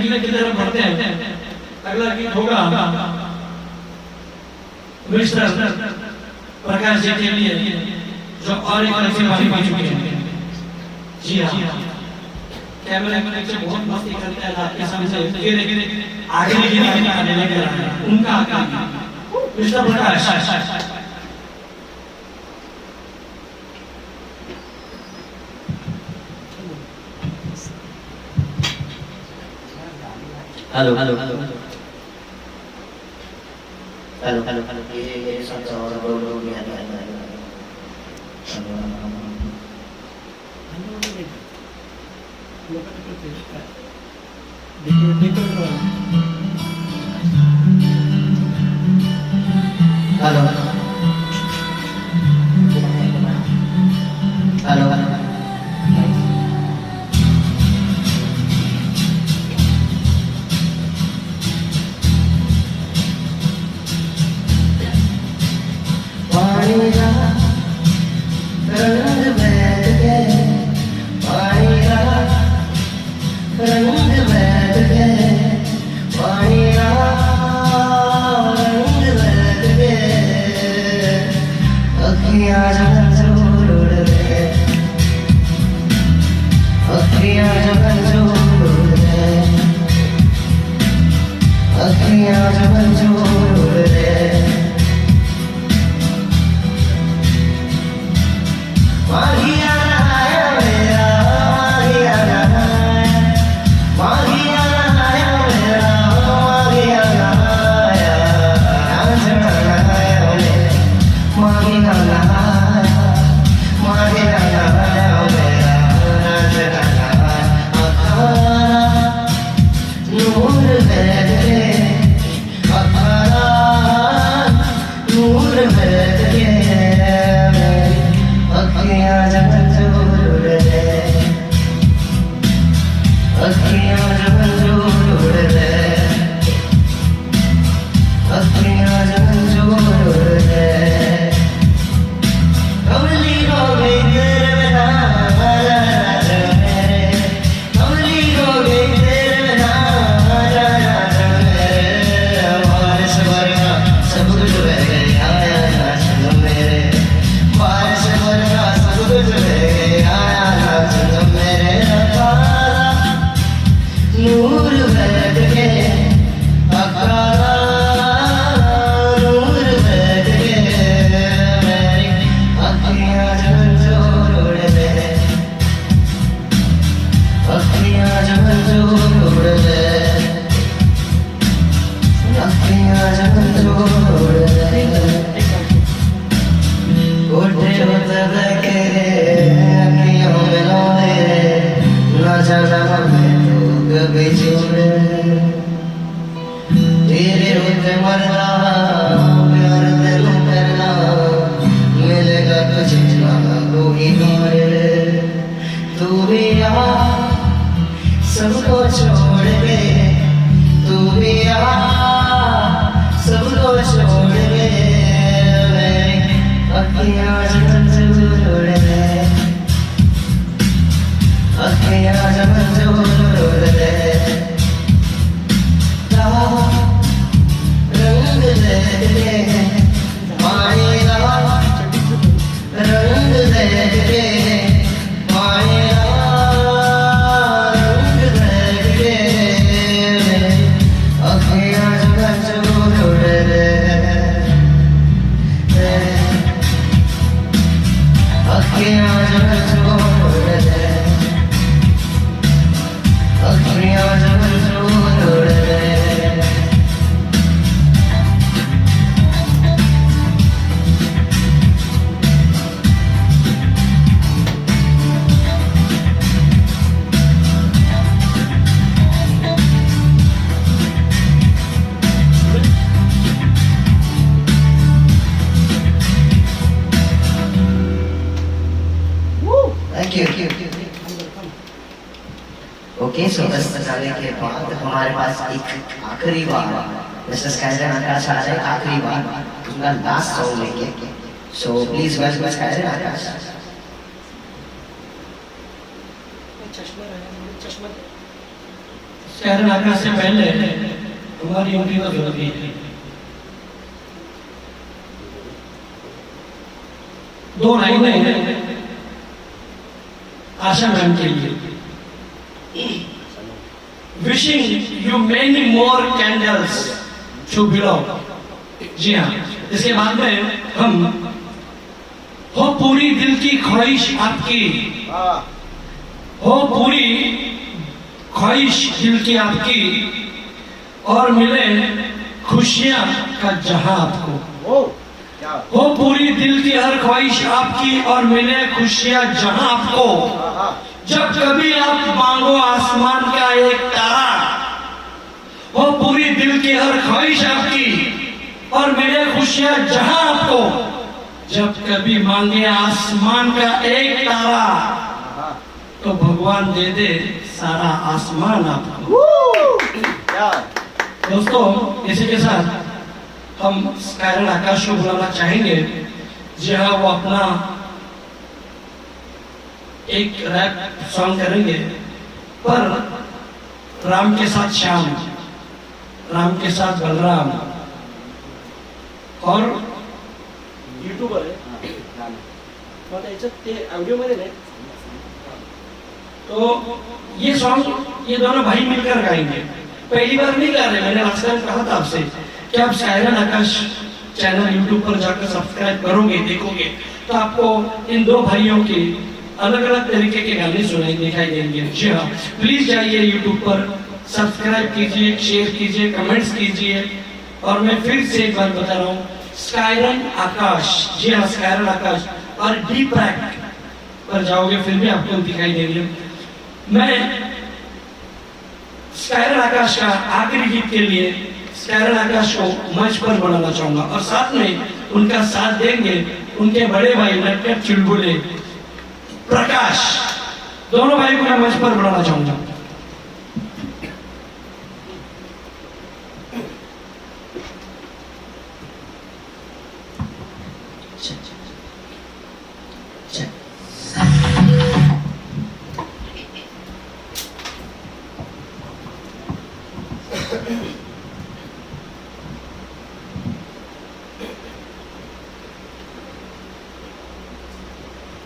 [SPEAKER 2] गीत की तरफ बढ़ते हैं। अगला गीत होगा मिस्टर प्रकाश जी के लिए, जो और एक तरफ से माफी मांग चुके हैं। जी हाँ, कैमरे में से बहुत मस्ती करते हैं आपके सामने, धीरे आखिरी गीत आने लेकर आए हैं। उनका आखिरी mister Prakash.
[SPEAKER 1] Hello hello hello hello hello hello ये सब और लोग भी hello hello hello hello hello hello okay, so बस बताने के बाद हमारे पास एक आखिरी बार मिस्टर स्काइरन आकाश आ जाए, आखिरी बार उनका लास्ट सॉन्ग लेके। सो प्लीज वेलकम स्काइरन आकाश।
[SPEAKER 2] स्कैरन आकाश से पहले हमारी उनकी तो गलती है। 2 लाइनें आशा मैम के लिए। Wishing you many more candles to blow. जी हाँ, इसके बाद में हम हो पूरी दिल की ख्वाहिश आपकी, हो पूरी ख्वाहिश दिल की आपकी, और मिले खुशियां का जहां आपको। हो पूरी दिल की हर ख्वाहिश आपकी और मिले खुशियां जहां आपको। जब कभी आप मांगो आसमान का एक तारा, हो पूरी दिल की हर ख्वाहिश आपकी और मिले खुशियां जहां आपको। जब कभी मांगे आसमान का एक तारा, तो भगवान दे दे सारा आसमान आपको। दोस्तों, इसी के साथ हम स्कायरन आकाश को बुलाना चाहेंगे, जहां वो अपना एक रैप सॉन्ग करेंगे, पर राम के साथ श्याम, राम के साथ बलराम, और
[SPEAKER 5] युट्यूबर आहे मग याच्यात ते ऑडिओ मध्ये नाही।
[SPEAKER 2] तो ये सॉन्ग ये दोनों भाई मिलकर गाएंगे। पहली बार नहीं गा रहे, मैंने लास्ट टाइम कहा था आपसे कि आप स्कायरन आकाश चैनल यूट्यूब पर जाकर सब्सक्राइब करोगे, देखोगे, तो आपको इन 2 भाइयों के अलग अलग तरीके के गाने सुनाई दिखाई देंगे। जी हाँ, प्लीज जाइए यूट्यूब पर, सब्सक्राइब कीजिए, शेयर कीजिए, कमेंट्स कीजिए। और मैं फिर से एक बार बता रहा हूँ, स्कायरन आकाश, जी हाँ स्कायरन आकाश, और डीप रैक पर जाओगे फिर भी आपको दिखाई देंगे। मैं स्कायरन आकाश का आखिरी गीत के लिए स्कायरन आकाश को मंच पर बुलाना चाहूंगा, और साथ में उनका साथ देंगे उनके बड़े भाई नटखट चुलबुले प्रकाश। दोनों भाई को मैं मंच पर बुलाना चाहूंगा।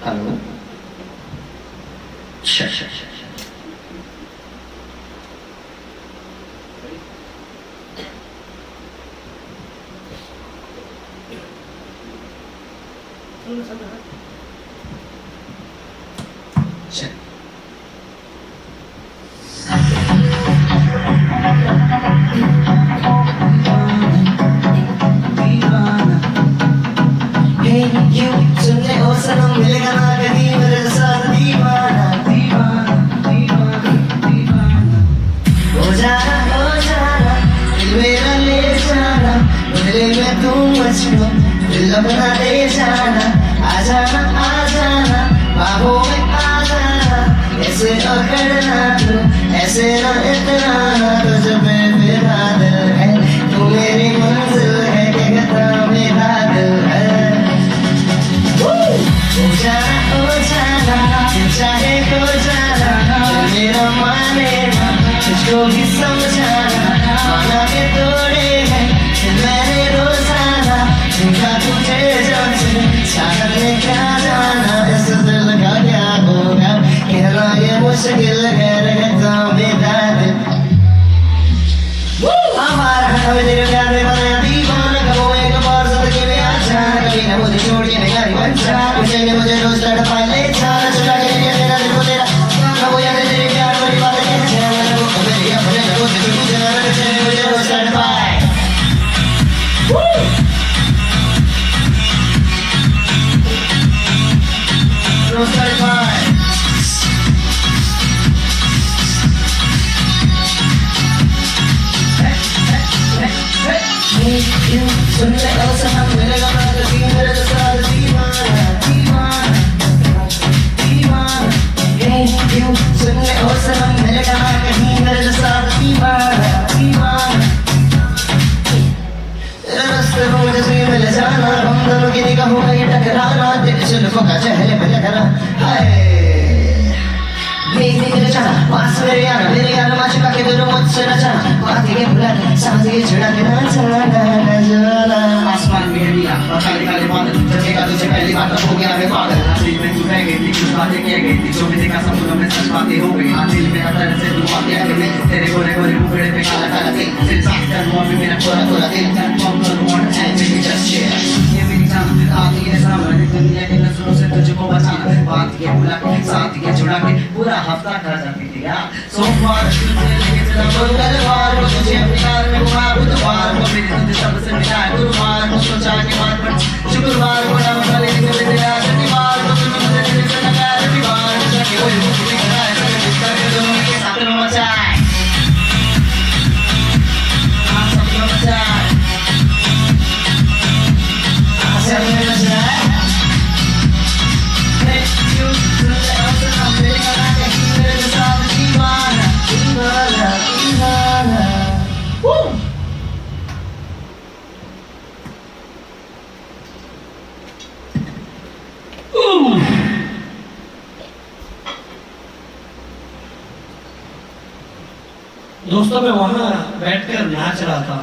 [SPEAKER 1] हेलो, सुनने ओ सनम मिलेगा ना कहीं मेरे साथ दीवाना, दीवाना, दीवाना, दीवाना। हो जाना दिल मेरा ले जाना, बदले में तू मुझको दिल अपना दे जाना। आ जाना बाहों में आ जाना, ऐसे न करना तू, ऐसे न इतना, तुझ पे मेरा दिल है, तू मेरी मंजिल है, क्या कहता मेरा दिल है। हो जाना चाहे तो जाना, मेरा माने ना तुझको भी समझाना। माना के तोड़े हैं मैंने रोजाना, देखा तुझे जब से चाहत ने क्या जाना। इस दिल का क्या होगा कहना ये मुश्किल है, रहता मेरा दिल हमारा। हमें तेरे प्यार में बनाया दीवाना, कबो एक बार जिंदगी में आ जाना, कभी ना मुझे छोड़ के नहीं बन जा। मुझे रोज तड़पा ले जाना, चुरा के लिए मेरा दिल को तेरा कबो याद है तेरे प्यार वाली बातें कहते हैं, मेरी अपने लोगों से मुझे ना रखे, मुझे रोज तड़पाए। रोज तड़पाए। सुनने और सनम मिलेगा ना कभी मेरे साथ दीवाना, दीवाना, दीवाना। सुनने और सनम मिलेगा ना कहीं मेरे साथ दीवाना, दीवाना। तेरे रास्ते में मुझे मिल जाना, हम दोनों की निगाहों में ये टकराना, तेरे जुल्फों का चेहरे पे लगना। हाय मेरी दिल जाना पास मेरे यार माझे काके दोनों मुझसे न जाना बात के भुला सांस के छुड़ा के ना जाना
[SPEAKER 4] आसमान में नीला और काले काले बादल जगेगा तुझे पहली बार तब हो गया मैं पागल दिल में तू रह गई थी कुछ बातें किए गई थी जो भी देखा सब में सच बातें हो गई दिल में अंदर से तू बातें आ गई तेरे गोरे गोरे मुखड़े पे काला काला दिल दिल साफ कर मुंह में मेरा कोरा कोरा दिल कन्फर्म कर व्हाट एंड मेरी जस्ट शेयर ये मेरी जान दिल आती है सामने दुनिया के नजरों से तुझको बचाना बात के भुला के साथ के छुड़ा के पूरा हफ्ता कर जाती थी यार सोमवार से लेके चला मंगलवार को तुझे अपने कार में घुमा बुधवार को मेरे तुझे सबसे मिलाया गुरुवार को सोचा के बाद पर शुक्रवार को नाम वाले निकल गया शनिवार को तुम मुझे दिल से लगा रविवार को जाके कोई मुझे दिखाया सब बिस्तर के दोनों के साथ में मचाए आप सब में मचाए
[SPEAKER 1] सब में मचाए
[SPEAKER 2] दोस्तों मैं वहां बैठकर नाच रहा था।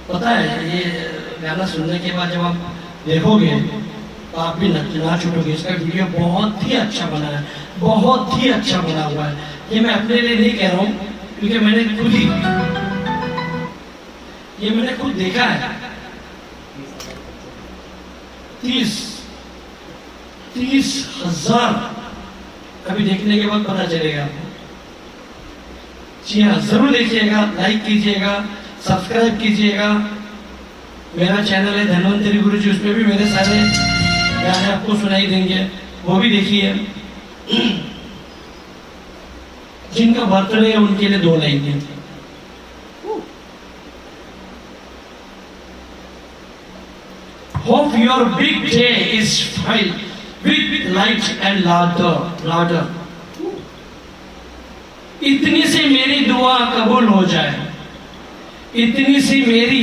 [SPEAKER 2] पता है ये गाना सुनने के बाद जब आप देखोगे तो आप भी नाच उठोगे। इसका वीडियो बहुत ही अच्छा बना है, बहुत ही अच्छा बना हुआ है। ये मैं अपने लिए नहीं कह रहा हूँ क्योंकि मैंने खुद देखा है। 30,000 अभी देखने के बाद पता चलेगा आपको। जी हाँ, जरूर देखिएगा, लाइक कीजिएगा, सब्सक्राइब कीजिएगा। मेरा चैनल है धन्वंतरी गुरुजी, उसमें भी मेरे सारे गाने आपको सुनाई देंगे, वो भी देखिए। जिनका बर्थडे है उनके लिए 2 लाइन है। Hope your big day is filled with light and laughter. इतनी सी मेरी दुआ कबूल हो जाए, इतनी सी मेरी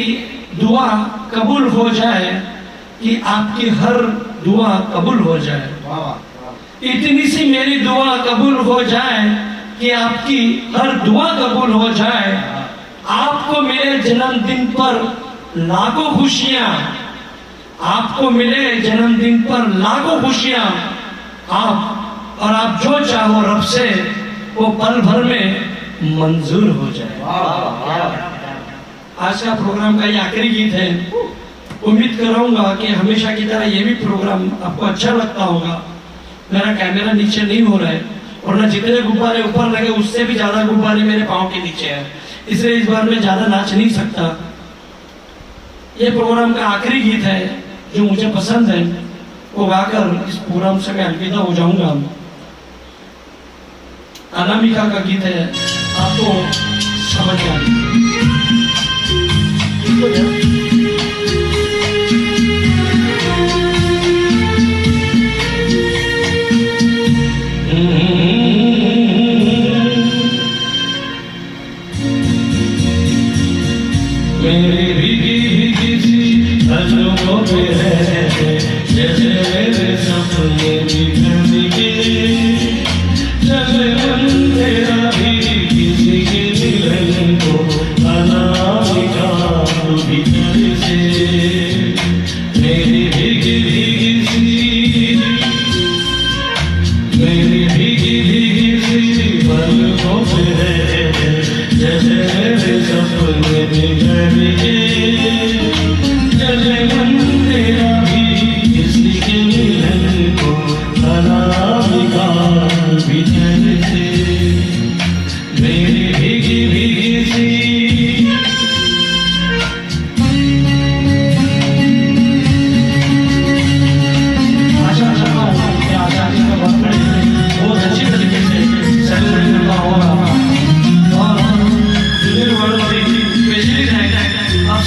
[SPEAKER 2] दुआ कबूल हो जाए कि आपकी हर दुआ कबूल हो जाए। इतनी सी मेरी दुआ कबूल हो जाए कि आपकी हर दुआ कबूल हो जाए। आपको मेरे जन्मदिन पर लाखों खुशियां, आपको मिले जन्मदिन पर लाखों खुशियां। आप जो चाहो रब से वो पल भर में मंजूर हो जाए। आज का प्रोग्राम का ये आखिरी गीत है। उम्मीद कर रहा हूँ कि हमेशा की तरह ये भी प्रोग्राम आपको अच्छा लगता होगा। मेरा कैमरा नीचे नहीं हो रहा है और ना जितने गुब्बारे ऊपर लगे उससे भी ज्यादा गुब्बारे मेरे पाँव के नीचे है, इसलिए इस बार मैं ज्यादा नाच नहीं सकता। ये प्रोग्राम का आखिरी गीत है जो मुझे पसंद है, वो गाकर इस प्रोग्राम से मैं अलविदा हो जाऊंगा। अनामिका का गीत है, आपको समझ मेरे भीगी सी हलकों पे है जैसे मेरे सपने बिखर गए। चले मन तेरा भी किसी के मिलन को अनामिका भीतर से। मेरी भीगी सी, मेरी भीगी सी पलकों पे है जैसे मेरे सपने बिखर गए। चले मन तेरा भी किसी के मिलन को अनामिका भीतर से। मेरी भीगी सी, आशा करता हूँ कि आजादी का बर्थडे बहुत अच्छी तरीके से सेलिब्रेट करना होगा और स्पेशली आप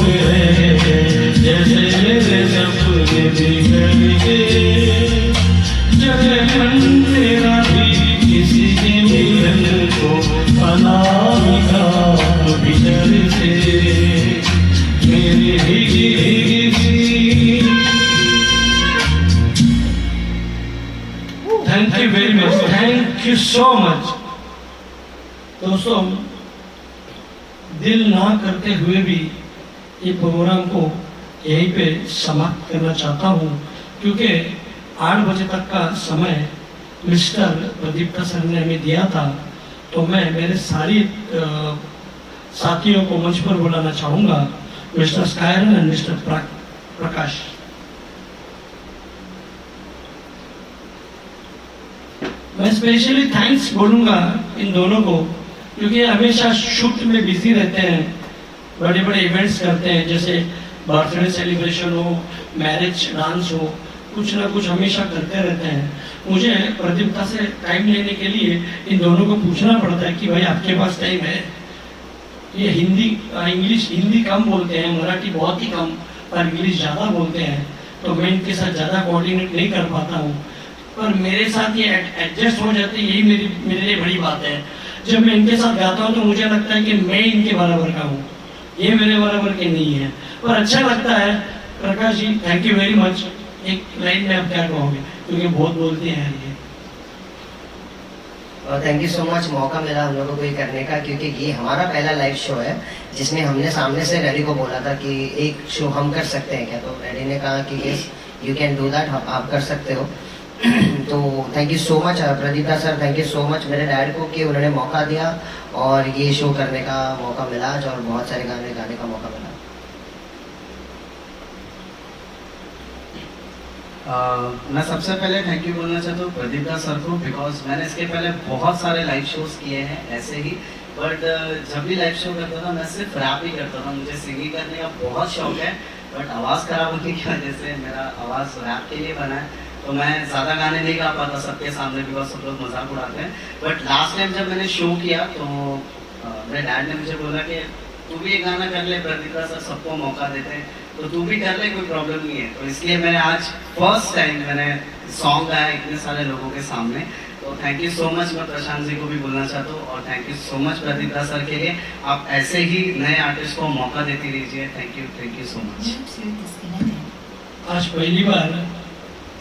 [SPEAKER 2] है जैसे मेरे सपने बिगड़ गए, जगह मन तेरा भी किसी के मिलन को बनाएगा बिछड़ से मेरी भीगी भीगी सी। Thank you very much, thank you so much. दोस्तों, दिल ना करते हुए भी ये प्रोग्राम को यहीं पे समाप्त करना चाहता हूँ, क्योंकि 8 बजे तक का समय मिस्टर प्रदीप्ता सर ने हमें दिया था। तो मैं मेरे सारी साथियों को मंच पर बुलाना चाहूँगा, मिस्टर स्कायरन एंड मिस्टर प्रकाश। मैं स्पेशली थैंक्स बोलूँगा इन दोनों को, क्योंकि हमेशा शूट में बिजी रहते हैं, बड़े बड़े इवेंट्स करते हैं, जैसे बर्थडे सेलिब्रेशन हो, मैरिज डांस हो, कुछ ना कुछ हमेशा करते रहते हैं। मुझे प्रदीप्ता से टाइम लेने के लिए इन दोनों को पूछना पड़ता है कि भाई आपके पास टाइम है? ये हिंदी कम बोलते हैं, मराठी बहुत ही कम, और इंग्लिश ज़्यादा बोलते हैं, तो मैं इनके साथ ज़्यादा कोऑर्डिनेट नहीं कर पाता हूँ, पर मेरे साथ ये एडजस्ट हो जाते हैं, यही मेरे लिए बड़ी बात है। जब मैं इनके साथ गाता हूँ तो मुझे लगता है कि मैं इनके बराबर का हूँ, ये मेरे बराबर के नहीं है, पर अच्छा लगता है। Prakash ji, thank you very much. एक लाइन में आप क्या कहोगे, क्योंकि बहुत बोलते हैं ये।
[SPEAKER 1] और थैंक यू सो मच, मौका मिला हम लोगों को ये करने का, क्योंकि ये हमारा पहला लाइव शो है जिसमें हमने सामने से रेडी को बोला था कि एक शो हम कर सकते हैं क्या, तो रेडी ने कहा कि yes you can do that, आप कर सकते हो। तो thank you so much Pradipta sir, thank you so much मेरे डैड को कि उन्होंने मौका दिया और ये शो करने का मौका मिला आज, और बहुत सारे गाने गाने का मौका मिला।
[SPEAKER 4] मैं सबसे पहले थैंक यू बोलना चाहता हूँ प्रदीप्ता सर को, बिकॉज मैंने इसके पहले बहुत सारे लाइव शोज किए हैं ऐसे ही, बट जब भी लाइव शो करता था मैं सिर्फ रैप ही करता था। मुझे सिंगिंग करने का बहुत शौक है, बट आवाज़ खराब होने की वजह से मेरा आवाज़ रैप के लिए बना है, तो मैं ज़्यादा गाने नहीं गा पाता सबके सामने, बिकॉज सब लोग मजाक उड़ाते हैं। बट लास्ट टाइम जब मैंने शो किया तो मेरे डैड ने मुझे बोला कि तू भी एक गाना कर ले, प्रदीप्ता सर सबको मौका देते हैं तो तू भी कर ले, कोई प्रॉब्लम नहीं है। तो इसलिए मैंने आज फर्स्ट टाइम मैंने सॉन्ग गाया इतने सारे लोगों के सामने। तो थैंक यू सो मच, मैं प्रशांत जी को भी बोलना चाहता हूँ, और thank you so much Pradipta sir के लिए, आप ऐसे ही नए आर्टिस्ट को मौका देती रहिए। Thank you so much.
[SPEAKER 2] आज पहली बार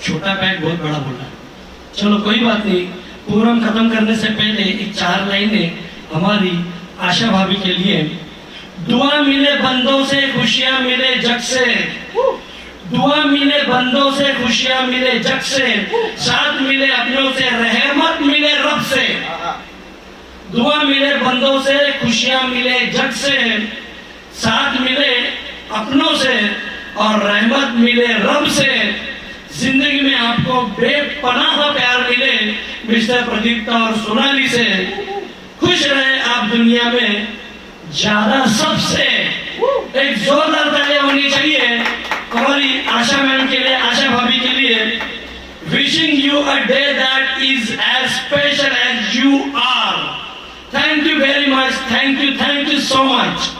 [SPEAKER 2] छोटा पैक बहुत बड़ा बोला, चलो कोई बात नहीं। प्रोग्राम खत्म करने से पहले एक 4 लाइनें हमारी आशा भाभी के लिए। दुआ मिले बंदों से, खुशियां मिले जग से, दुआ मिले बंदों से, खुशियां मिले जग से, साथ मिले अपनों से, रहमत मिले रब से। दुआ मिले बंदों से, खुशियां मिले जग से, साथ मिले अपनों से, और रहमत मिले रब से। जिंदगी में आपको बेपनाह प्यार मिले मिस्टर प्रदीप्ता और सोनाली से। खुश रहे आप दुनिया में ज्यादा सबसे। एक जोरदार तालियां होनी चाहिए हमारी आशा मैम के लिए, आशा भाभी के लिए। Wishing you a day that is as special as you are. Thank you very much, thank you so much.